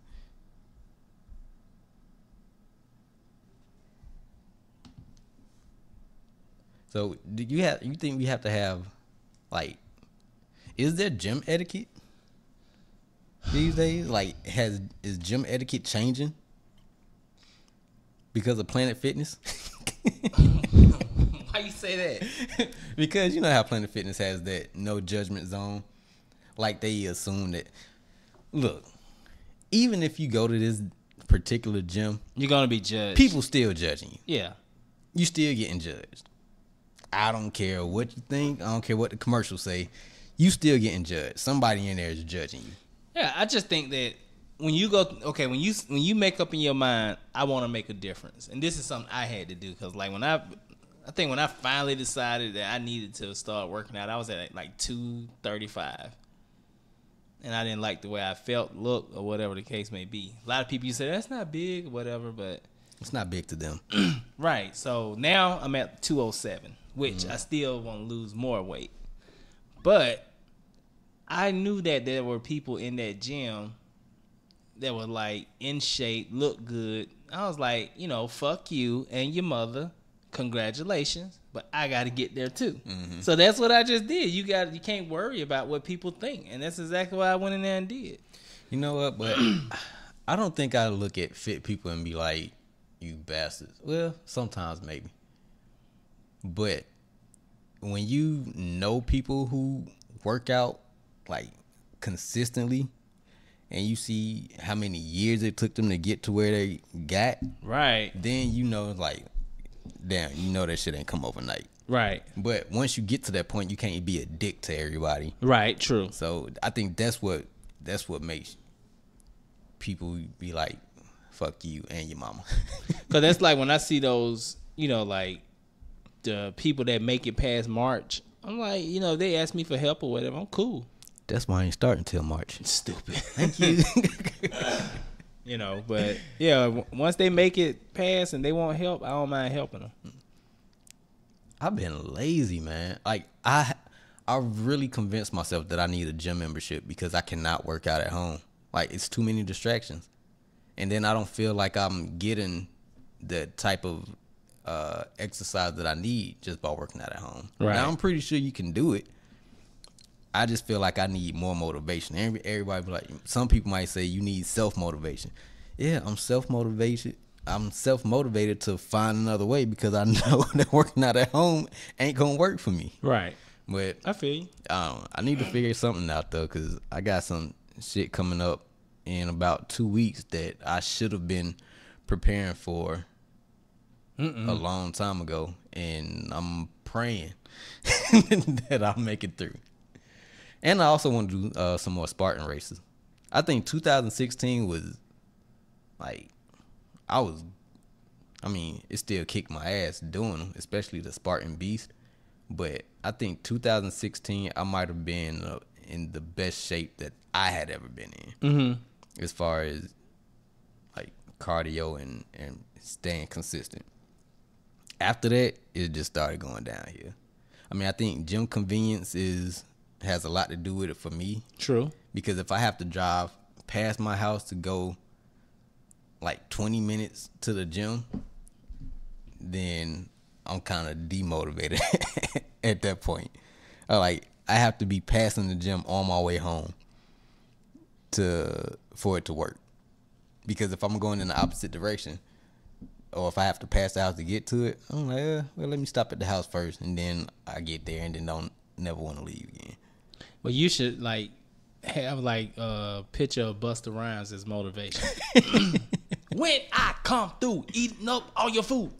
So you think we have to have, like, is there gym etiquette these days? Like, is gym etiquette changing because of Planet Fitness? Why you say that? Because you know how Planet Fitness has that no judgment zone. Like they assume that, look, even if you go to this particular gym, You're gonna be judged. people still judging you. Yeah. You still getting judged. I don't care what you think. I don't care what the commercials say. You still getting judged. Somebody in there is judging you. Yeah, I just think that when you make up in your mind, I want to make a difference, and this is something I had to do because like when I finally decided that I needed to start working out, I was at like 235, and I didn't like the way I felt, looked, or whatever the case may be. A lot of people say that's not big, or whatever, but It's not big to them. right. So now I'm at 207, which I still want to lose more weight, but I knew that there were people in that gym that were like in shape, look good. I was like, fuck you and your mother. Congratulations, but I got to get there too. So that's what I just did. You can't worry about what people think, and that's exactly what I went in there and did. You know what? But I don't think I look at fit people and be like, you bastards. Well, sometimes maybe. But when you know people who work out like consistently, and you see how many years it took them to get to where they got, Right. then like, damn, that shit ain't come overnight. Right. But once you get to that point, you can't be a dick to everybody. Right. True. So I think that's what makes people be like, fuck you and your mama. Because that's like when I see those, like the people that make it past March, I'm like, they ask me for help or whatever, I'm cool. That's why I ain't starting until March. Stupid. Thank you. But yeah, once they make it past and they want help, I don't mind helping them. I've been lazy, man. Like I really convinced myself that I need a gym membership because I cannot work out at home. Like it's too many distractions. And then I don't feel like I'm getting the type of exercise that I need just by working out at home. Right. Now I'm pretty sure you can do it. I just feel like I need more motivation. Everybody be like, some people might say you need self-motivation. Yeah, I'm self-motivated. I'm self-motivated to find another way because I know that working out at home ain't gonna work for me. Right. But I feel you. I need to figure something out though, because I got some shit coming up in about 2 weeks that I should have been preparing for a long time ago, and I'm praying that I'll make it through. And I also want to do some more Spartan races. I think 2016 was like, it still kicked my ass doing them, especially the Spartan Beast. But I think 2016, I might have been in the best shape that I had ever been in. As far as like cardio and staying consistent. After that, it just started going downhill. I mean, I think gym convenience has a lot to do with it for me. True. Because if I have to drive past my house to go like 20 minutes to the gym, then I'm kind of demotivated at that point. I have to be passing the gym on my way home for it to work. Because if I'm going in the opposite direction, or if I have to pass the house to get to it, I'm like, well, let me stop at the house first, and then I get there, and then never want to leave again. Well, you should have picture of Busta Rhymes as motivation. When I come through, eating up all your food.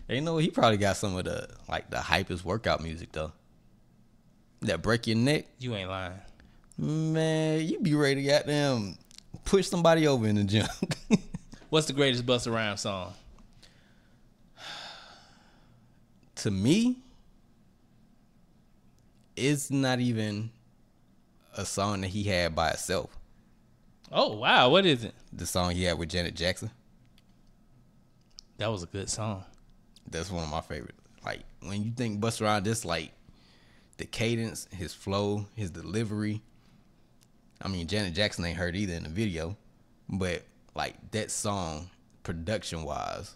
You know, he probably got some of the hypest workout music though. That break your neck. You ain't lying. Man, you be ready to goddamn push somebody over in the gym. What's the greatest Busta Rhymes song? To me, it's not even a song that he had by itself. Oh, wow. What is it? The song he had with Janet Jackson. That was a good song. That's one of my favorites. Like, when you think Busta Rhymes, just like the cadence, his flow, his delivery. I mean, Janet Jackson ain't heard either in the video. But, like, that song, production-wise,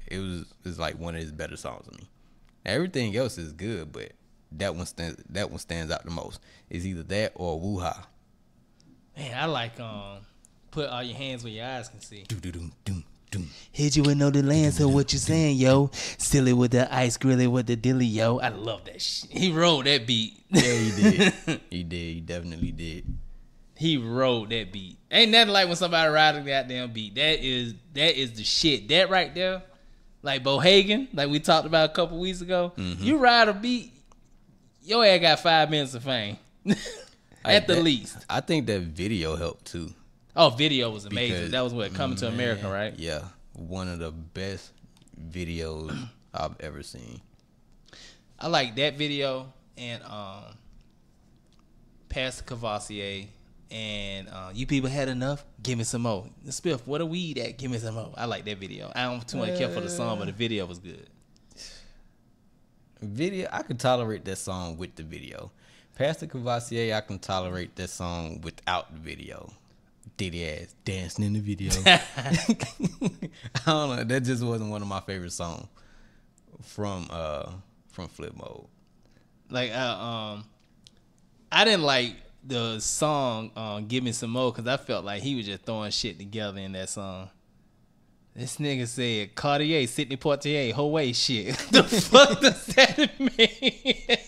it's like one of his better songs to me. Everything else is good, but that one stands out the most. It's either that or Woo-Ha. Man, I like Put All Your Hands Where Your Eyes Can See. Do-do-do-do-do. Hit you with no delay, so what you saying, yo? Silly with the ice, grilly with the dilly, yo. I love that shit. He wrote that beat. Yeah, he did. He did. He definitely did. He wrote that beat. Ain't nothing like when somebody ride a goddamn beat. That is the shit. That right there, like Bohagan, like we talked about a couple weeks ago. Mm-hmm. You ride a beat, your ass got 5 minutes of fame. At the least. I think that video helped too. Oh, video was amazing. Because, that was what, Coming to America, right? Yeah. One of the best videos I've ever seen. I like that video and Pastor Cavassier and You People Had Enough, Give Me Some More. Spiff, what a weed at? Give me some more. I like that video. I don't too much care for the song, but the video was good. Video, I could tolerate that song with the video. Pastor Cavassier, I can tolerate that song without the video. Diddy ass dancing in the video. I don't know. That just wasn't one of my favorite songs from Flip Mode. Like I didn't like the song Give Me Some More because I felt like he was just throwing shit together in that song. This nigga said Cartier, Sidney Poitier, whole way shit. The fuck does that mean?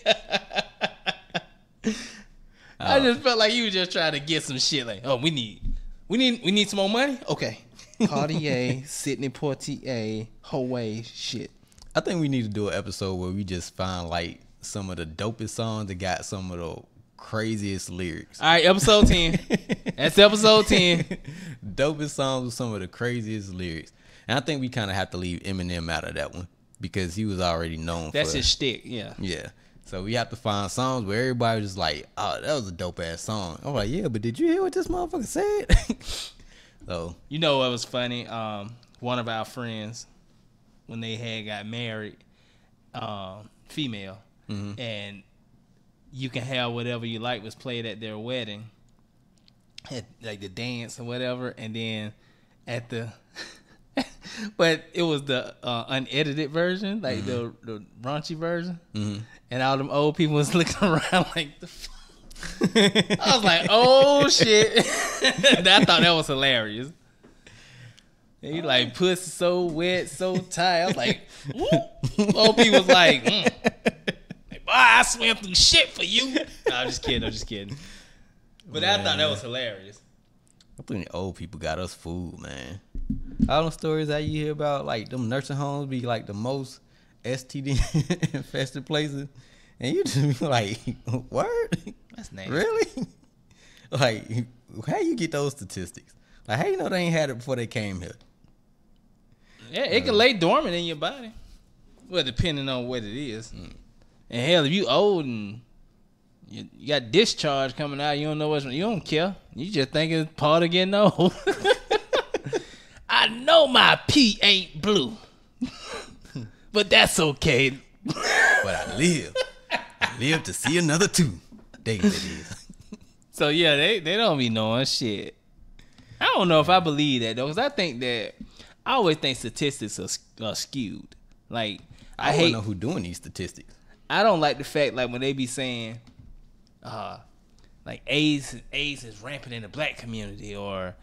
I just felt like he was just trying to get some shit. Like, oh, we need some more money. Okay, Cartier, Sidney Poitier, whole way shit. I think we need to do an episode where we just find like some of the dopest songs that got some of the craziest lyrics. All right, episode 10. That's episode 10. Dopest songs with some of the craziest lyrics. And I think we kind of have to leave Eminem out of that one because he was already known That's for... his shtick, yeah. Yeah. So we have to find songs where everybody was just like, oh, that was a dope-ass song. I'm like, yeah, but did you hear what this motherfucker said? So... You know what was funny? One of our friends, when they had got married, female, mm-hmm. and You Can Have Whatever You Like was played at their wedding, like the dance or whatever, and then at the... But it was the unedited version, like mm-hmm. the raunchy version. Mm-hmm. And all them old people was looking around like, the fuck? I was like, oh, shit. I thought that was hilarious. And he like, pussy so wet, so tight. I was like, whoop. Old people was like, boy, I swam through shit for you. No, I'm just kidding. But man. I thought that was hilarious. I think the old people got us fooled, man. All them stories that you hear about, like, them nursing homes be, like, the most STD infested places. And you just be like, word? That's nasty. Really? Like, how you get those statistics? Like, how you know they ain't had it before they came here? Yeah, it can lay dormant in your body. Well, depending on what it is. And hell, if you old and You got discharge coming out. You don't know you don't care. You just think it's part of getting old. I know my pee ain't blue, but that's okay. But I live to see another 2 days. It is. So yeah, they don't be knowing shit. I don't know if I believe that though, because I always think statistics are skewed. Like I hate know who doing these statistics. I don't like the fact like when they be saying, like AIDS is rampant in the black community, or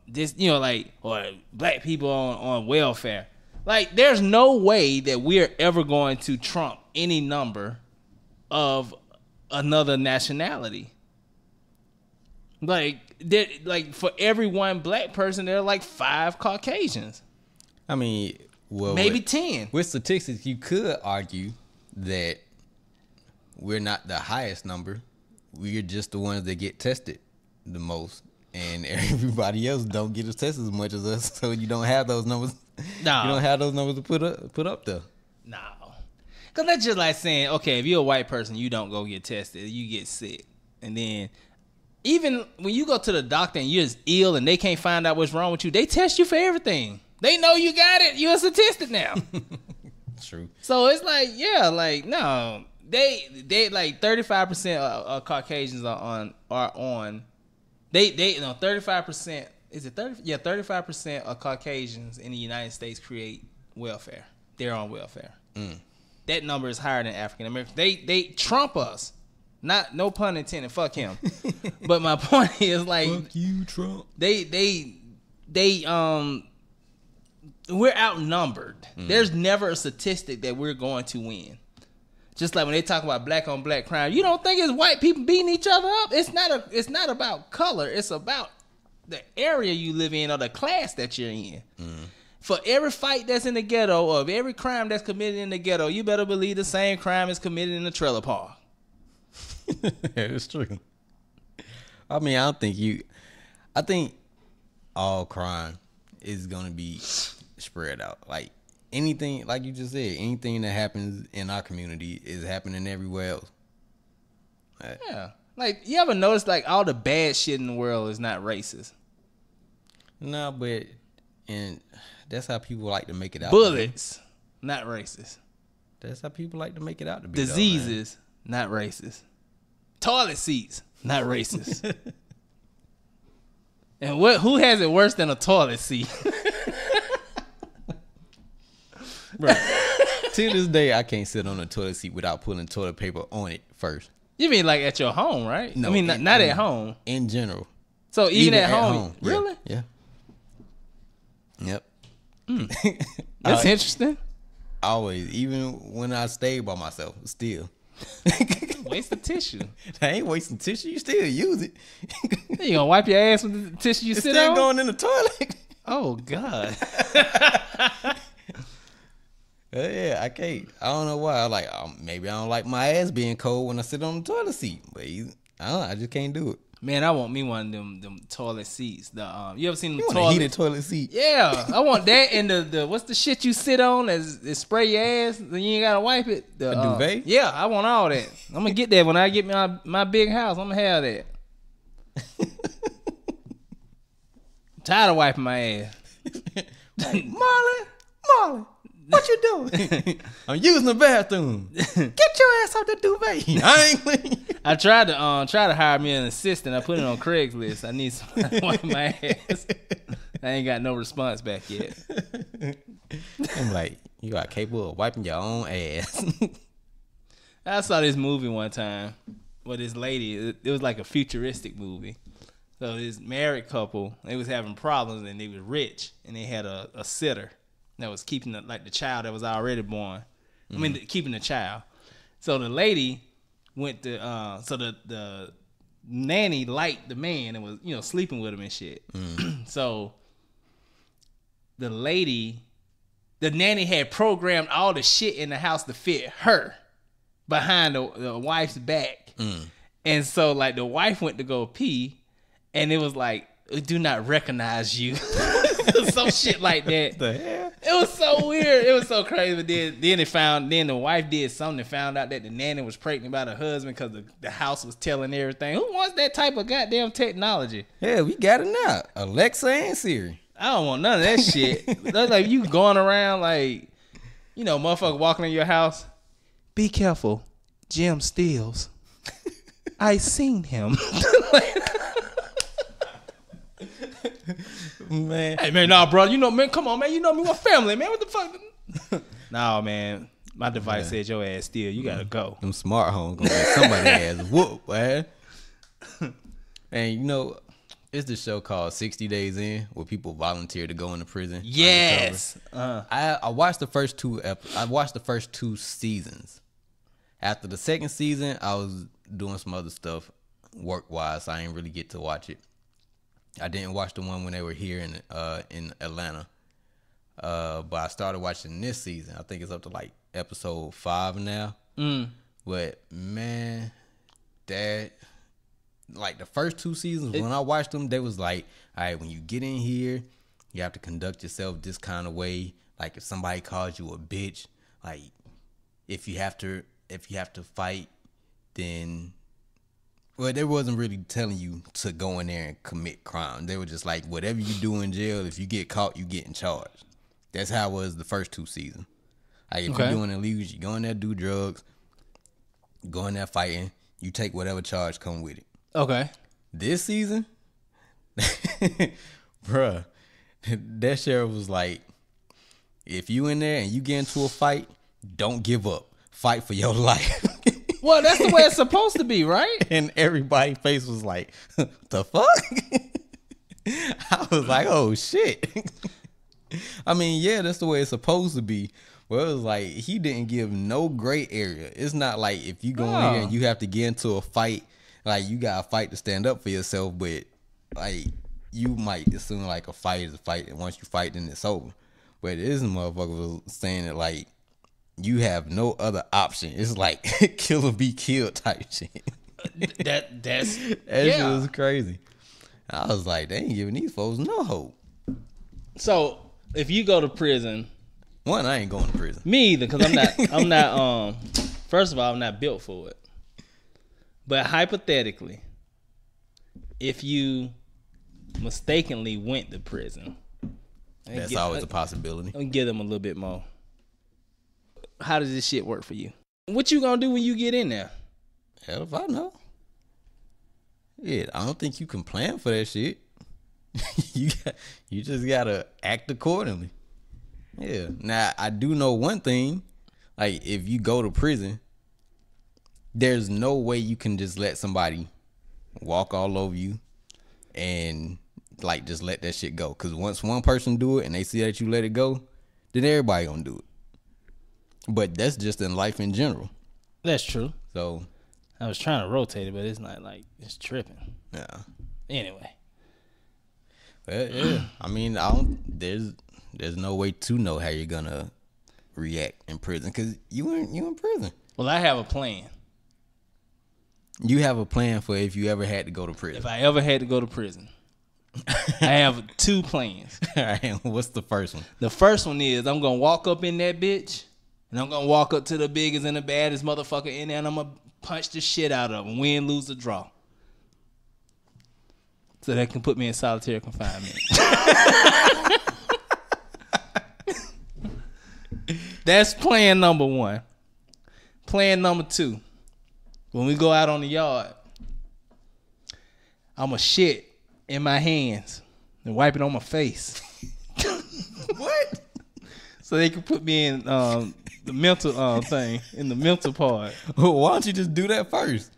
this, like, or black people on welfare. Like, there's no way that we're ever going to trump any number of another nationality. Like for every one black person, there are like 5 Caucasians. I mean, well, maybe 10. With statistics, you could argue that we're not the highest number. We're just the ones that get tested the most, and everybody else don't get tested as much as us. So you don't have those numbers. No, you don't have those numbers to put up there. No, because that's just like saying, okay, if you're a white person, you don't go get tested, you get sick, and then even when you go to the doctor and you're just ill and they can't find out what's wrong with you, they test you for everything. They know you got it. You're a statistic now. True. So it's like, yeah, like no, they like 35% of Caucasians are on. They 35%. Is it 30? Yeah, 35% of Caucasians in the United States create welfare. They're on welfare. That number is higher than African Americans. They trump us. No pun intended. Fuck him. But my point is like, fuck you, Trump. We're outnumbered. There's never a statistic that we're going to win. Just like when they talk about black on black crime, you don't think it's white people beating each other up? It's not about color. It's about the area you live in or the class that you're in. For every fight that's in the ghetto, or of every crime that's committed in the ghetto, you better believe the same crime is committed in the trailer park. It's true. I mean, I think all crime is gonna be spread out. Like anything, like you just said, anything that happens in our community is happening everywhere else. Yeah. Like, you ever notice like all the bad shit in the world is not racist? No, but and that's how people like to make it out. Bullets, not racist. That's how people like to make it out to be. Diseases, not racist. Toilet seats, not racist. And who has it worse than a toilet seat? Bro, to this day, I can't sit on a toilet seat without putting toilet paper on it first. You mean like at your home, right? No, I mean, not at home. In general. So even at home. Really? Yeah. Yep. That's interesting. Always. Even when I stay by myself, still. Waste of tissue. I ain't wasting tissue. You still use it. You gonna wipe your ass with the tissue you sit still on? Going in the toilet. Oh, God. Yeah, I can't. I don't know why. Maybe I don't like my ass being cold when I sit on the toilet seat. But I just can't do it. Man, I want me one of them toilet seats. You ever seen them toilet? Heated toilet seat? Yeah, I want that. And the what's the shit you sit on that spray your ass? Then you ain't gotta wipe it. A duvet? Yeah, I want all that. I'm gonna get that when I get my big house. I'm gonna have that. I'm tired of wiping my ass. Marlon. What you doing? I'm using the bathroom. Get your ass out the duvet. I tried to hire me an assistant. I put it on Craigslist. I need somebody to wipe my ass. I ain't got no response back yet. I'm like, you are capable of wiping your own ass. I saw this movie one time with this lady. It was like a futuristic movie. So this married couple, they was having problems and they was rich and they had a sitter that was keeping the child that was already born. I mean, keeping the child. So the lady went to so the nanny liked the man and was sleeping with him and shit. So the nanny had programmed all the shit in the house to fit her behind the wife's back. And so like the wife went to go pee and it was like, do not recognize you. Some shit like that. The hell? It was so weird. It was so crazy. But then the wife did something and found out that the nanny was pregnant by the husband because the house was telling everything. Who wants that type of goddamn technology? Yeah, we got it now. Alexa and Siri. I don't want none of that shit. That's like you going around like, motherfucker walking in your house. Be careful. Jim steals. I seen him. Man. Hey, man, nah, bro. Man, come on, man. You know me. We're family, man. What the fuck? Nah, man. My device said your ass steal. You got to go. Them smart homes gonna get somebody ass whoop, man. And it's the show called 60 Days In where people volunteer to go into prison. Yes. I watched the first two I watched the first 2 seasons. After the second season, I was doing some other stuff work-wise, so I didn't really get to watch it. I didn't watch the one when they were here in Atlanta. But I started watching this season. I think it's up to like episode 5 now. But man, like the first 2 seasons, when I watched them, they was like, all right, when you get in here, you have to conduct yourself this kind of way. Like if somebody calls you a bitch, like if you have to fight, then they wasn't really telling you to go in there and commit crime. They were just like, whatever you do in jail, if you get caught, you get in charge. That's how it was the first 2 seasons. Like if you're doing illegal, you go in there, do drugs, go in there fighting, you take whatever charge come with it. Okay. This season, bruh, that sheriff was like, if you in there and you get into a fight, don't give up. Fight for your life. Well, that's the way it's supposed to be, right? And everybody's face was like, the fuck? I was like, oh shit. I mean, yeah, that's the way it's supposed to be. Well, it was like he didn't give no gray area. It's not like if you go in here and you have to get into a fight, like you got to fight to stand up for yourself, but like you might assume like a fight is a fight, and once you fight, then it's over. But this motherfucker was saying that like you have no other option. It's like kill or be killed type shit. That shit was crazy. I was like, they ain't giving these folks no hope. So if you go to prison, I ain't going to prison. Me either, because I'm not. First of all, I'm not built for it. But hypothetically, if you mistakenly went to prison, that's always a possibility. I'll give them a little bit more. How does this shit work for you? What you gonna do when you get in there? Hell if I know. Yeah, I don't think you can plan for that shit. You just gotta act accordingly. Yeah. Now I do know one thing. Like if you go to prison, there's no way you can just let somebody walk all over you and like just let that shit go. Cause once one person do it and they see that you let it go, then everybody gonna do it. But that's just in life in general. That's true. So I was trying to rotate it, but it's not like it's tripping. Yeah. Anyway. Well, yeah. I mean, there's no way to know how you're gonna react in prison because you in prison. Well, I have a plan. You have a plan for if you ever had to go to prison. If I ever had to go to prison. I have 2 plans. All right, what's the first one? The first one is I'm gonna walk up in that bitch, and I'm gonna walk up to the biggest and the baddest motherfucker in there, and I'm gonna punch the shit out of him, win, lose, or draw. So that can put me in solitary confinement. That's plan number 1. Plan number 2. When we go out on the yard, I'ma shit in my hands and wipe it on my face. What? So they can put me in the mental thing, in the mental part. Why don't you just do that first?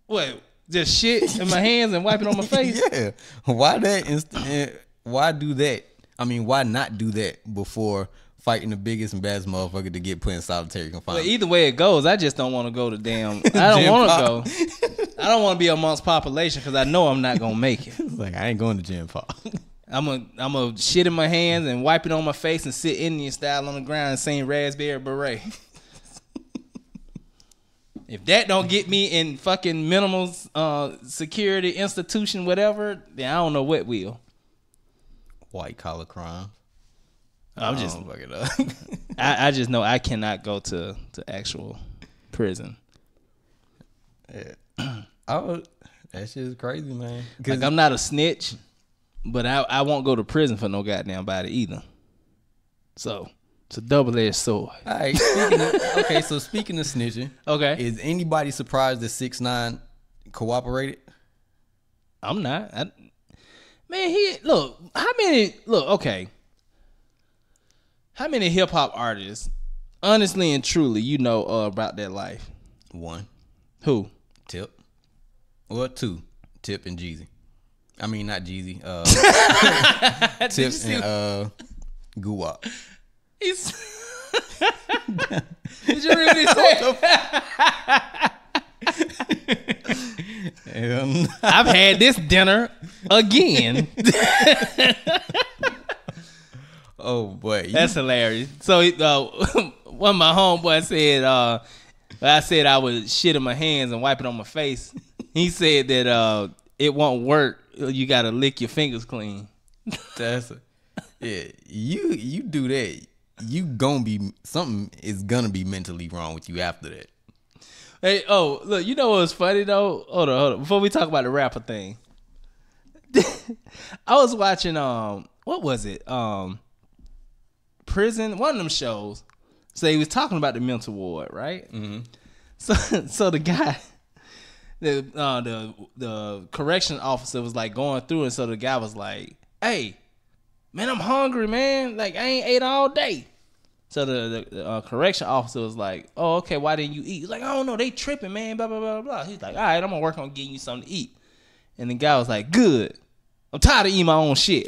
What? Just shit in my hands and wipe it on my face? Yeah. Why that? Why do that? I mean, why not do that before fighting the biggest and baddest motherfucker to get put in solitary confinement? Well, either way it goes, I just don't want to go to damn. I don't want to go. I don't want to be amongst population because I know I'm not gonna make it. It's like I ain't going to gym pop. I'm a shit in my hands and wipe it on my face and sit Indian style on the ground and sing Raspberry Beret. If that don't get me in fucking minimal security institution, whatever, then I don't know what will. White collar crime. I'm just fuck it up. I just know I cannot go to actual prison. Yeah. That shit is crazy, man. Like I'm not a snitch, but I won't go to prison for no goddamn body either. So it's a double-edged sword. All right. So speaking of snitching, Okay, is anybody surprised that 6ix9ine cooperated? I'm not. Man, okay. How many hip hop artists, honestly and truly, you know about that life? One. Who? Tip. Or two. Tip and Jeezy. I mean, not Jeezy. Tip and Guwap. He's. Did you really say? I've had this dinner again. Oh boy, That's hilarious. So one of my homeboys said, I said I would shit in my hands and wipe it on my face. He said that it won't work. You gotta lick your fingers clean. Yeah. You do that. Something is gonna be mentally wrong with you after that. Hey, look, you know what's funny though? Hold on. Before we talk about the rapper thing, I was watching what was it? Prison, one of them shows. So he was talking about the mental ward, right? Mm-hmm. So the guy, the correction officer was like going through, and so the guy was like, "Hey, man, I'm hungry, man. Like I ain't ate all day." So the correction officer was like, "Oh, okay. Why didn't you eat?" He's like, "I don't know. They tripping, man. Blah blah blah blah." He's like, "All right, I'm gonna work on getting you something to eat." And the guy was like, "Good. I'm tired of eating my own shit."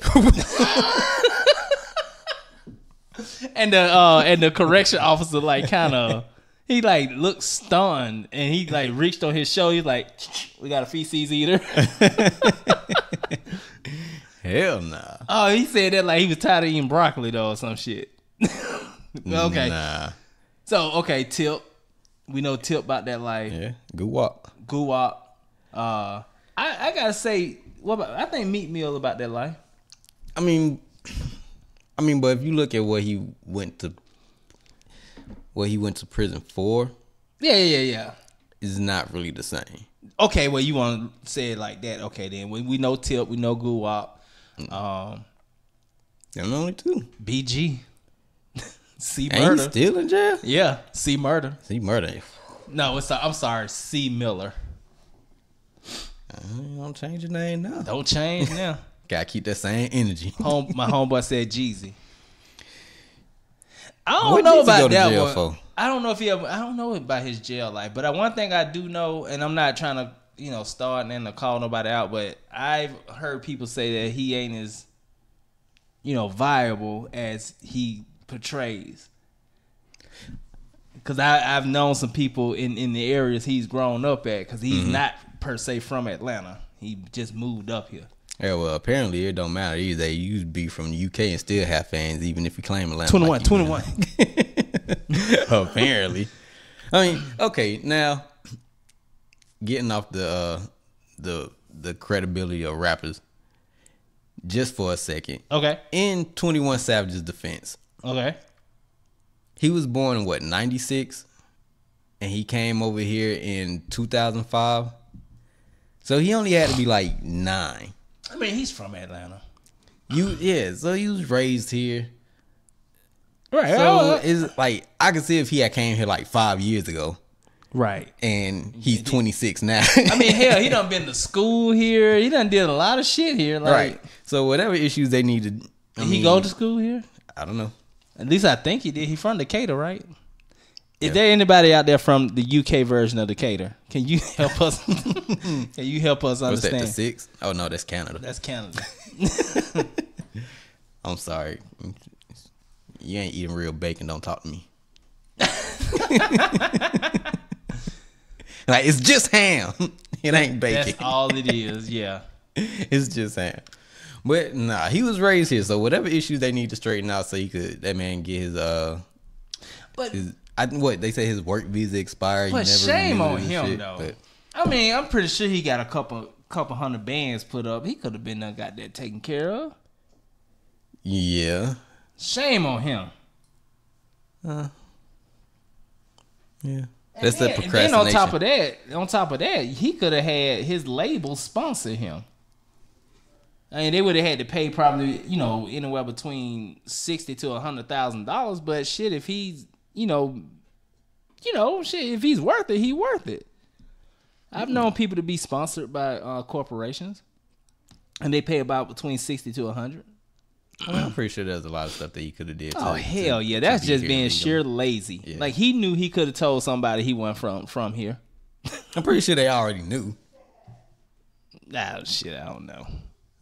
And the correction officer like kind of he like looked stunned, and he like reached on his shoulder. He's like, "We got a feces eater." Hell nah. Oh, he said that like he was tired of eating broccoli though or some shit. Okay. Nah. So okay, Tip. We know Tip about that life. Yeah. Guwap. I gotta say, I think Meat Mill about that life. I mean, but if you look at what he went to prison for, yeah, it's not really the same. Okay, well, you want to say it like that? Okay, then we know Tip, we know Guwap. Them only two. BG. C Ain't Murder. he still in jail? Yeah, C Murder. C Murder. No, I'm sorry, C Miller. Don't change your name now. Don't change now. Gotta keep that same energy. My homeboy said Jeezy. I don't What know Jeezy about go to that jail one. for? I don't know if he ever. I don't know about his jail life, but one thing I do know, and I'm not trying to start and to call nobody out, but I've heard people say that he ain't as viable as he portrays. Because I've known some people in the areas he's grown up at, because he's not per se from Atlanta. He just moved up here. Yeah, well, apparently it don't matter either. They used to be from the UK and still have fans, even if you claim Atlanta. 21. Apparently. I mean, okay, now getting off the credibility of rappers just for a second. Okay. In 21 Savage's defense. Okay. He was born in 96? And he came over here in 2005. So he only had to be like 9. I mean, he's from Atlanta. So he was raised here. Right. So it's like I could see if he had came here like 5 years ago. Right. And he's 26 now. I mean, hell, he done been to school here. He done did a lot of shit here. Like, right. So whatever issues they needed. Did he go to school here? I don't know. At least I think he did. He from Decatur, right? Is there anybody out there from the UK version of Decatur? Can you help us? Can you help us understand? What's that, the 6? Oh, no, that's Canada. That's Canada. I'm sorry. You ain't eating real bacon. Don't talk to me. Like, it's just ham. It ain't bacon. That's all it is, yeah. It's just ham. But nah, he was raised here, so whatever issues they need to straighten out, so that man get his what they say his work visa expired. But shame on him though. But, I mean, I'm pretty sure he got a couple hundred bands put up. He could have been got that taken care of. Yeah. Shame on him. Yeah. That's the procrastination. And then on top of that, he could have had his label sponsor him. I mean, they would have had to pay probably, anywhere between $60,000 to $100,000. But shit, if he's, if he's worth it, he worth it. I've known people to be sponsored by corporations, and they pay about between $60,000 to $100,000. I'm pretty sure there's a lot of stuff that he could have did. Oh hell yeah, that's just being sheer lazy. Yeah. Like he knew he could have told somebody he wasn't from here. I'm pretty sure they already knew. Ah shit, I don't know.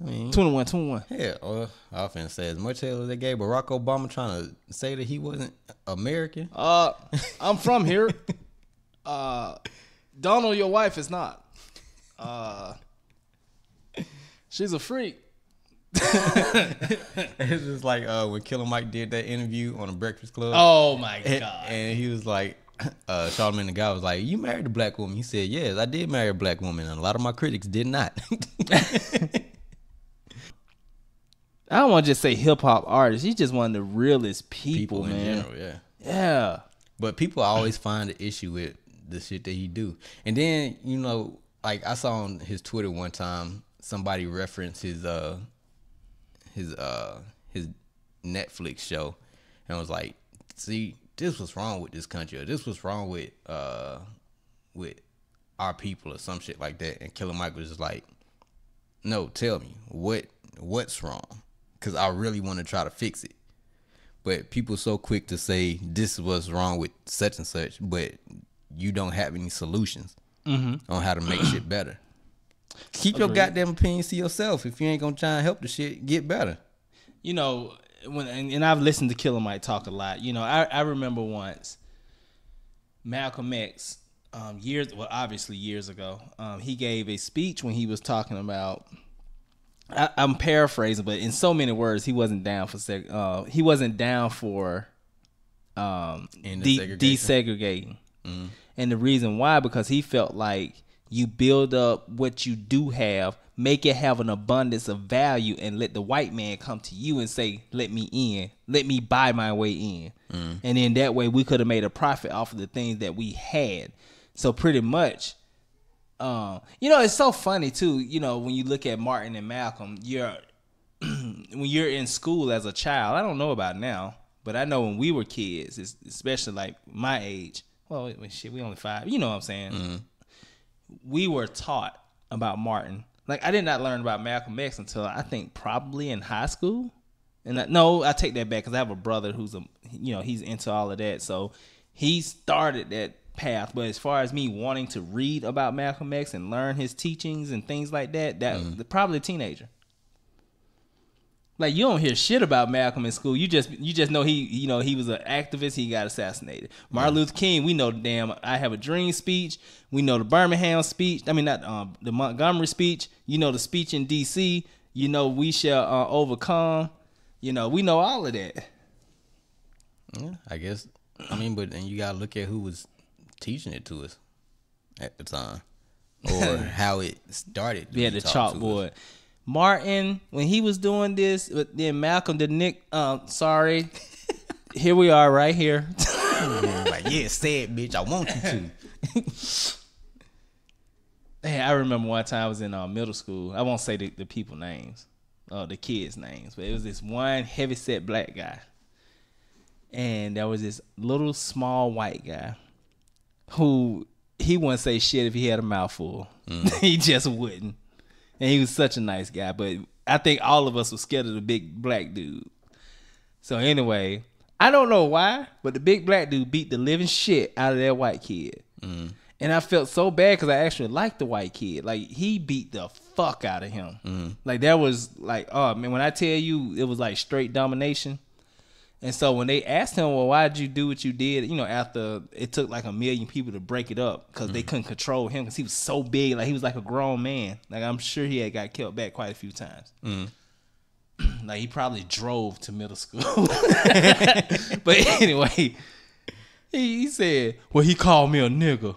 I mean, 21. Yeah, I often say as much hell as they gave Barack Obama trying to say that he wasn't American. I'm from here. Donald, your wife is not. She's a freak. It's just like when Killer Mike did that interview on the Breakfast Club. Oh my god! And he was like, Charlamagne the guy was like, "You married a black woman?" He said, "Yes, I did marry a black woman, and a lot of my critics did not." I don't want to just say hip hop artists. He's just one of the realest people man. In general, yeah. Yeah. But people always find an issue with the shit that he do, and then like I saw on his Twitter one time somebody referenced his Netflix show and was like, see, this was wrong with this country, or this was wrong with our people, or some shit like that. And Killer Mike was just like, no, tell me what's wrong, because I really want to try to fix it. But people so quick to say this is what's wrong with such and such, but you don't have any solutions on how to make shit better. Keep your goddamn opinions to yourself. If you ain't gonna try and help the shit get better. And I've listened to Killer Mike talk a lot. I remember once Malcolm X, years ago, he gave a speech when he was talking about. I'm paraphrasing, but in so many words, he wasn't down for desegregating. Mm-hmm. And the reason why, because he felt like you build up what you do have, make it have an abundance of value, and let the white man come to you and say, let me in. Let me buy my way in. Mm. And then that way we could have made a profit off of the things that we had. So pretty much, it's so funny too, when you look at Martin and Malcolm, when you're in school as a child, I don't know about now, but I know when we were kids, especially like my age, well, shit, we only 5, you know what I'm saying? Mm. We were taught about Martin. Like, I did not learn about Malcolm X until I think probably in high school. And I take that back, because I have a brother who's he's into all of that. So he started that path. But as far as me wanting to read about Malcolm X and learn his teachings and things like that, probably a teenager. Like, you don't hear shit about Malcolm in school. You just know he was an activist. He got assassinated. Martin Luther King, we know the damn "I Have a Dream" speech. We know the Birmingham speech. I mean, not the Montgomery speech. The speech in D.C. We shall overcome. We know all of that. Yeah, I guess. I mean, but then you gotta look at who was teaching it to us at the time, or how it started. We had the chalkboard. Martin, when he was doing this, but then Malcolm, sorry, here we are right here. Like, yeah, say it, bitch. I want you to. Hey, I remember one time I was in middle school. I won't say the people names, the kids' names, but it was this one heavyset black guy, and there was this little small white guy who he wouldn't say shit if he had a mouthful. He just wouldn't. And he was such a nice guy, but I think all of us were scared of the big black dude. So anyway, I don't know why, but the big black dude beat the living shit out of that white kid. Mm. And I felt so bad, because I actually liked the white kid. Like, he beat the fuck out of him. Mm. Like, that was like, oh man, when I tell you, it was like straight domination. And so when they asked him, well, why did you do what you did? After it took like 1 million people to break it up, because they couldn't control him, because he was so big. Like, he was like a grown man. Like, I'm sure he had got killed back quite a few times. Mm. Like, he probably drove to middle school. But anyway, he said, well, he called me a nigga.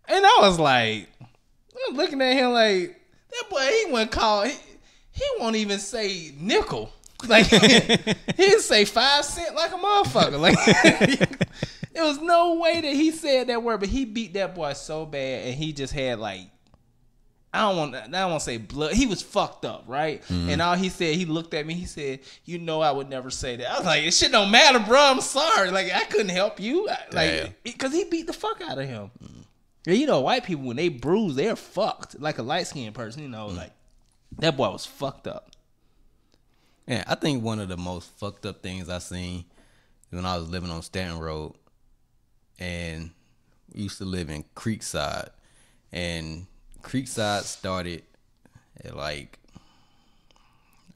And I was like, I'm looking at him like, that boy, he wouldn't call, he won't even say nickel. Like he'd say 5 cents like a motherfucker. Like there was no way that he said that word, but he beat that boy so bad, and he just had like I don't want to say blood. He was fucked up, right? And all he said, he looked at me. He said, "You know, I would never say that." I was like, "It shit don't matter, bro. I'm sorry. Like I couldn't help you, like because he beat the fuck out of him." And you know, white people when they bruise, they're fucked. Like a light skinned person, you know, like that boy was fucked up. Yeah, I think one of the most fucked up things I seen when I was living on Stanton Road, and we used to live in Creekside, and Creekside started at like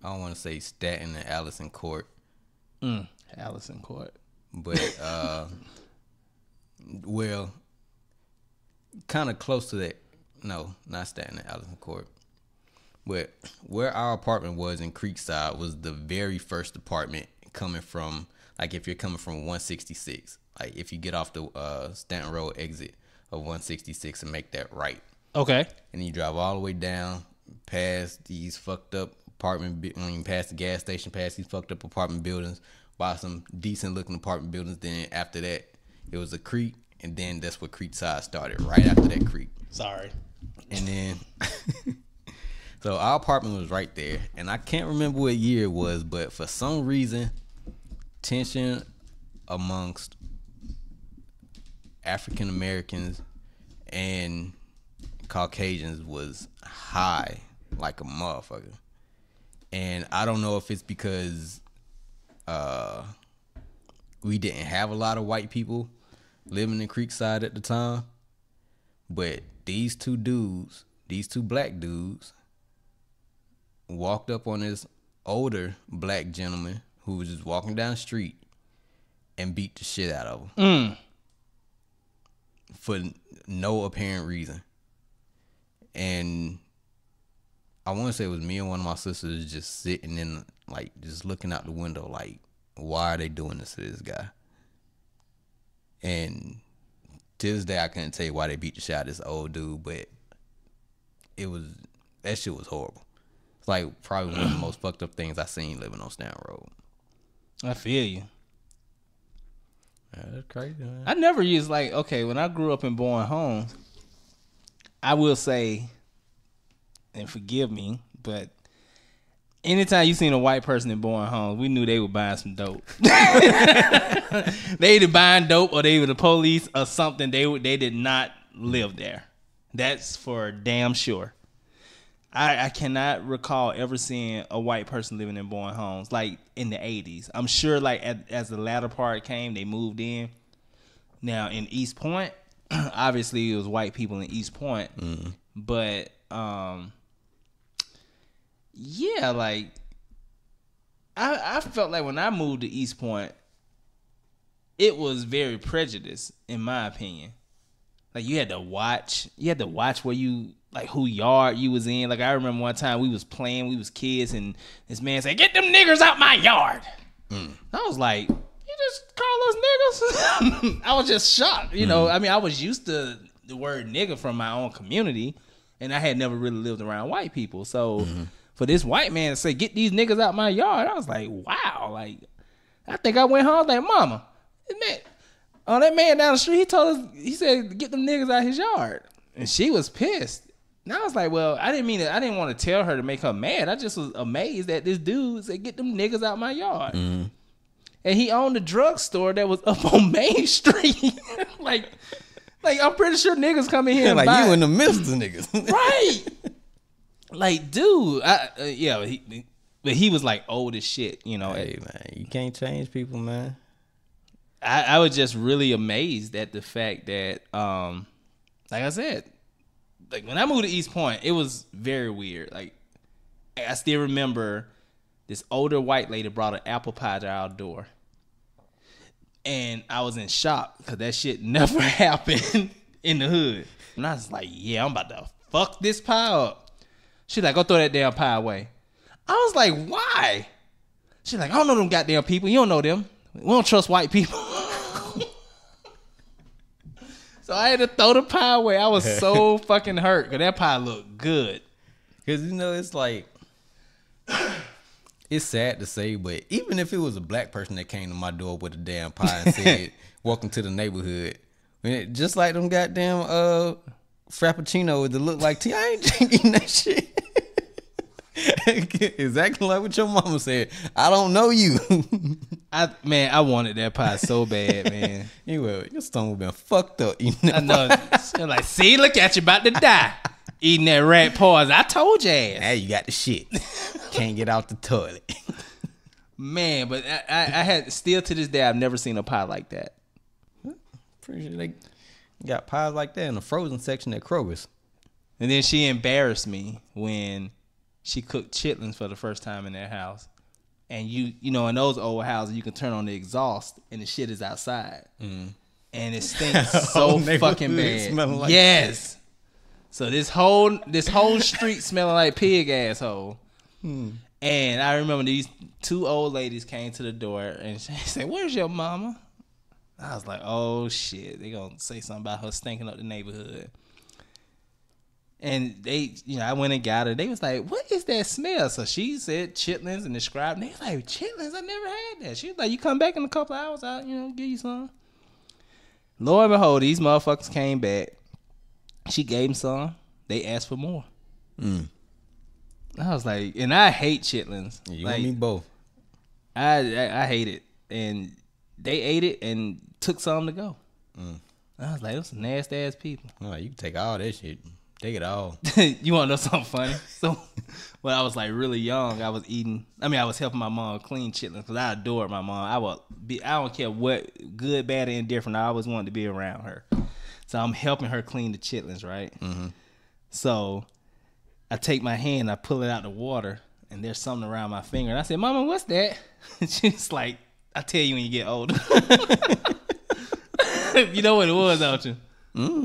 I don't want to say Staten and Allison Court. Allison Court. But well, kind of close to that. No, not Staten and Allison Court. But where our apartment was in Creekside was the very first apartment coming from, like if you're coming from 166, like if you get off the Stanton Road exit of 166 and make that right. Okay. And you drive all the way down past these fucked up past the gas station, past these fucked up apartment buildings, by some decent looking apartment buildings. Then after that, it was a creek, and then that's where Creekside started, right after that creek. Sorry. And then, so our apartment was right there, and I can't remember what year it was, but for some reason, tension amongst African Americans and Caucasians was high like a motherfucker. And I don't know if it's because we didn't have a lot of white people living in Creekside at the time, but these two black dudes walked up on this older black gentleman who was just walking down the street and beat the shit out of him for no apparent reason. And I want to say it was me and one of my sisters just sitting in, like, just looking out the window, like, why are they doing this to this guy? And to this day, I couldn't tell you why they beat the shit out of this old dude, but that shit was horrible. It's like probably one of the most fucked up things I seen living on Stanton Road. I feel you. Yeah, that's crazy, man. I never used when I grew up in Bowen Homes, I will say, and forgive me, but anytime you seen a white person in Bowen Homes, we knew they were buying some dope. They either buying dope or they were the police or something. They did not live there. That's for damn sure. I cannot recall ever seeing a white person living in Bowen Homes like in the 80s. I'm sure as the latter part came, they moved in. Now in East Point, obviously it was white people in East Point, but yeah, like I felt like when I moved to East Point, it was very prejudiced in my opinion. Like you had to watch where you, like, who yard you was in. Like I remember one time we was playing, we was kids, and this man said, "Get them niggers out my yard." I was like, "You just call us niggas?" I was just shocked, you know. I mean, I was used to the word nigga from my own community, and I had never really lived around white people. So for this white man to say, "Get these niggas out my yard," I was like, wow. Like I think I went home, I was like, "Mama, that man down the street, he told us, he said, get them niggas out his yard." And she was pissed. And I was like, well, I didn't want to tell her to make her mad. I just was amazed that this dude said, "Get them niggas out my yard." And he owned a drugstore that was up on Main Street. like I'm pretty sure niggas come in here and like buy. You in the midst of niggas. Right. Like, dude, but he was like old as shit, you know. Hey, man, you can't change people, man. I was just really amazed at the fact that, like I said, like when I moved to East Point, it was very weird. Like I still remember this older white lady brought an apple pie to our door, and I was in shock because that shit never happened in the hood. And I was like, "Yeah, I'm about to fuck this pie up." She's like, "Go throw that damn pie away." I was like, "Why?" She's like, "I don't know them goddamn people. You don't know them. We don't trust white people." So I had to throw the pie away. I was so fucking hurt because that pie looked good. Because, you know, it's like, it's sad to say, but even if it was a black person that came to my door with a damn pie and said, "Welcome to the neighborhood," just like them goddamn frappuccino that look like tea, I ain't drinking that shit. Exactly like what your mama said. I don't know you. I wanted that pie so bad, man. Anyway, your stomach been fucked up eating that. I know. They're like, see, look at you about to die. Eating that rat paws. I told your ass. Now you got the shit. Can't get out the toilet. Man, but I had, still to this day, I've never seen a pie like that. Pretty sure they got pies like that in the frozen section at Kroger's. And then she embarrassed me when she cooked chitlins for the first time in their house. And you know, in those old houses, you can turn on the exhaust and the shit is outside. And it stinks so fucking bad. Like yes. So this whole street smelling like pig asshole. And I remember these two old ladies came to the door and she said, "Where's your mama?" I was like, oh shit, they gonna say something about her stinking up the neighborhood. And they, you know, I went and got her. They was like, "What is that smell?" So she said chitlins and described. And they was like, "Chitlins? I never had that." She was like, "You come back in a couple of hours, I'll, you know, give you some." Lo and behold, these motherfuckers came back. She gave them some. They asked for more. I was like, and I hate chitlins. You like, and me both. I hate it. And they ate it and took some to go. I was like, those some nasty ass people. Oh, you can take all that shit. Take it all. You want to know something funny? So when I was like really young, I was helping my mom clean chitlins because I adored my mom. I don't care what, good, bad, or indifferent, I always wanted to be around her. So I'm helping her clean the chitlins, right? So I take my hand, I pull it out the water, and there's something around my finger. And I said, "Mama, what's that?" And she's like, "I tell you when you get older." You know what it was, don't you?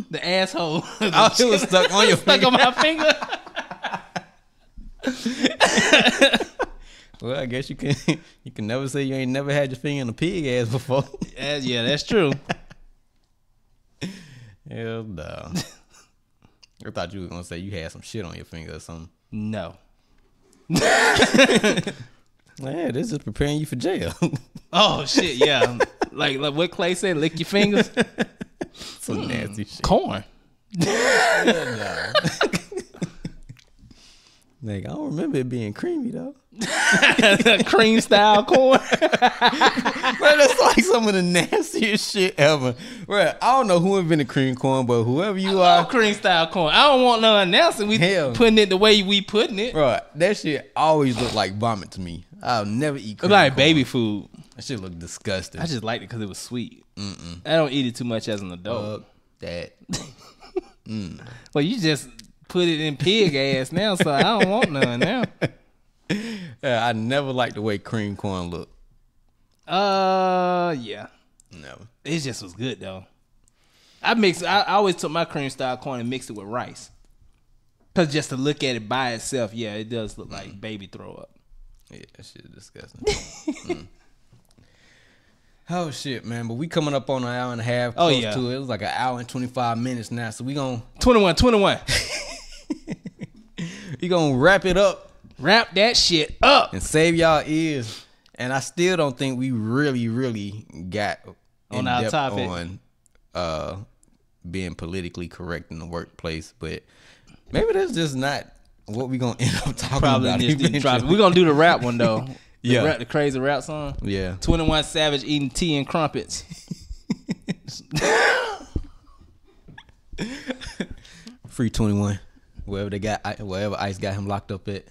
The asshole. Oh, it was stuck on your finger. Stuck on my finger. Well, I guess you can never say you ain't never had your finger in a pig ass before. Yeah, that's true. Hell no. I thought you were gonna say you had some shit on your finger or something. No. Yeah, this is preparing you for jail. Oh shit, yeah. like what Clay said, lick your fingers. Some nasty shit. Corn. No. Like, I don't remember it being creamy though. Cream style corn. Bro, that's like some of the nastiest shit ever. Bro, I don't know who invented cream corn, but whoever you are, Cream style corn. I don't want none else. We putting it the way we putting it. Bro, that shit always look like vomit to me. I'll never eat cream It's like corn. baby food. That shit look disgusting. I just liked it because it was sweet. I don't eat it too much as an adult. That. Well, you just put it in pig ass now, so I don't want none now. Yeah, I never liked the way cream corn looked. Yeah. Never. It just was good though. I always took my cream style corn and mixed it with rice. Cause just to look at it by itself, yeah, it does look like baby throw up. Yeah, that shit is disgusting. Oh shit, man! But we coming up on an hour and a half. Oh, Close yeah. to it. It was like an hour and 25 minutes now. So we gonna 21. wrap it up Wrap that shit up. and save y'all ears. And I still don't think we really got On in our depth topic. on being politically correct in the workplace. But maybe that's just not what we gonna end up talking Probably about. just didn't try. We're gonna do the rap one though. Yeah. The crazy rap song. Yeah. 21 Savage eating tea and crumpets. Free 21. Wherever Ice got him locked up at.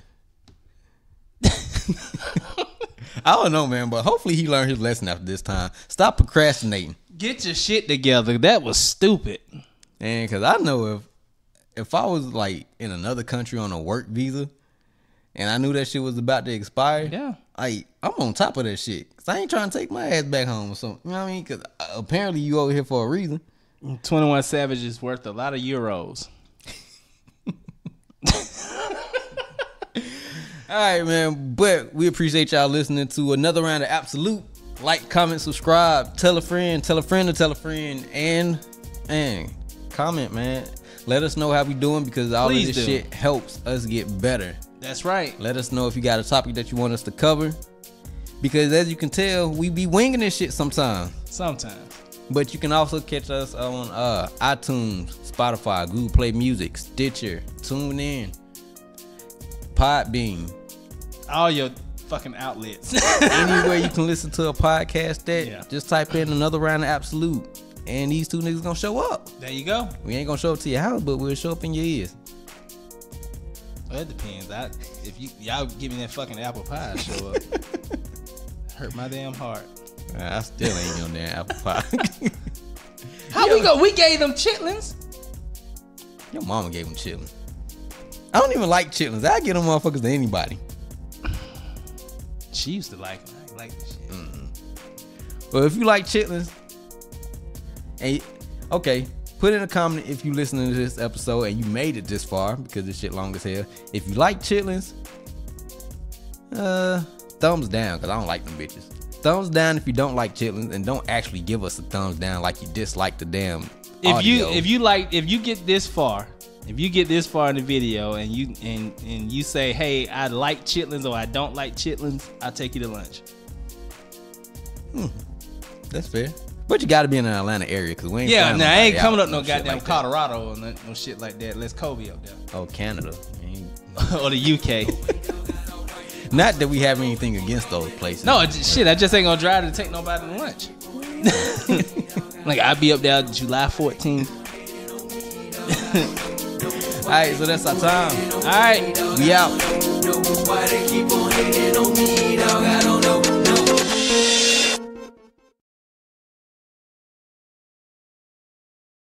I don't know, man, but hopefully he learned his lesson after this time. Stop procrastinating. Get your shit together. That was stupid. And because I know if I was like in another country on a work visa and I knew that shit was about to expire, Yeah. I'm on top of that shit. Because I ain't trying to take my ass back home or something. You know what I mean? Because apparently you over here for a reason. 21 Savage is worth a lot of euros. All right, man. But we appreciate y'all listening to another round of Ab-So-Lute. Like, comment, subscribe, tell a friend to tell a friend, and comment, man. Let us know how we doing because all Please of this do. shit helps us get better. That's right. Let us know if you got a topic that you want us to cover. Because as you can tell, we be winging this shit sometimes. Sometimes. But you can also catch us on iTunes, Spotify, Google Play Music, Stitcher, TuneIn, Podbean. All your fucking outlets. Anywhere you can listen to a podcast at, Yeah. just type in another round of Ab-So-Lute. And these two niggas gonna show up. There you go. We ain't gonna show up to your house, but we'll show up in your ears. Well, it depends. If y'all give me that fucking apple pie, I'll show up. Hurt my damn heart. I still ain't on damn apple pie. How we go? We gave them chitlins. Your mama gave them chitlins. I don't even like chitlins. I get them motherfuckers to anybody. She used to like them. I ain't like this shit. Well, if you like chitlins, and okay, put in a comment if you listening to this episode and you made it this far because this shit long as hell. If you like chitlins, thumbs down because I don't like them bitches. Thumbs down if you don't like chitlins, and don't actually give us a thumbs down like you dislike the damn audio. If you get this far in the video and you say, hey, I like chitlins or I don't like chitlins, I'll take you to lunch. That's fair. But you got to be in the Atlanta area because we ain't. Yeah, flying now I nobody ain't out coming up and no shit goddamn like that. Colorado or no shit like that. Let's Kobe up there. Oh, Canada. Or the UK. Not that we have anything against those places. No, shit, I just ain't gonna drive to take nobody to lunch. Like, I'll be up there July 14th. All right, so that's our time. All right. We out. Why they keep on hating on me, dog? I don't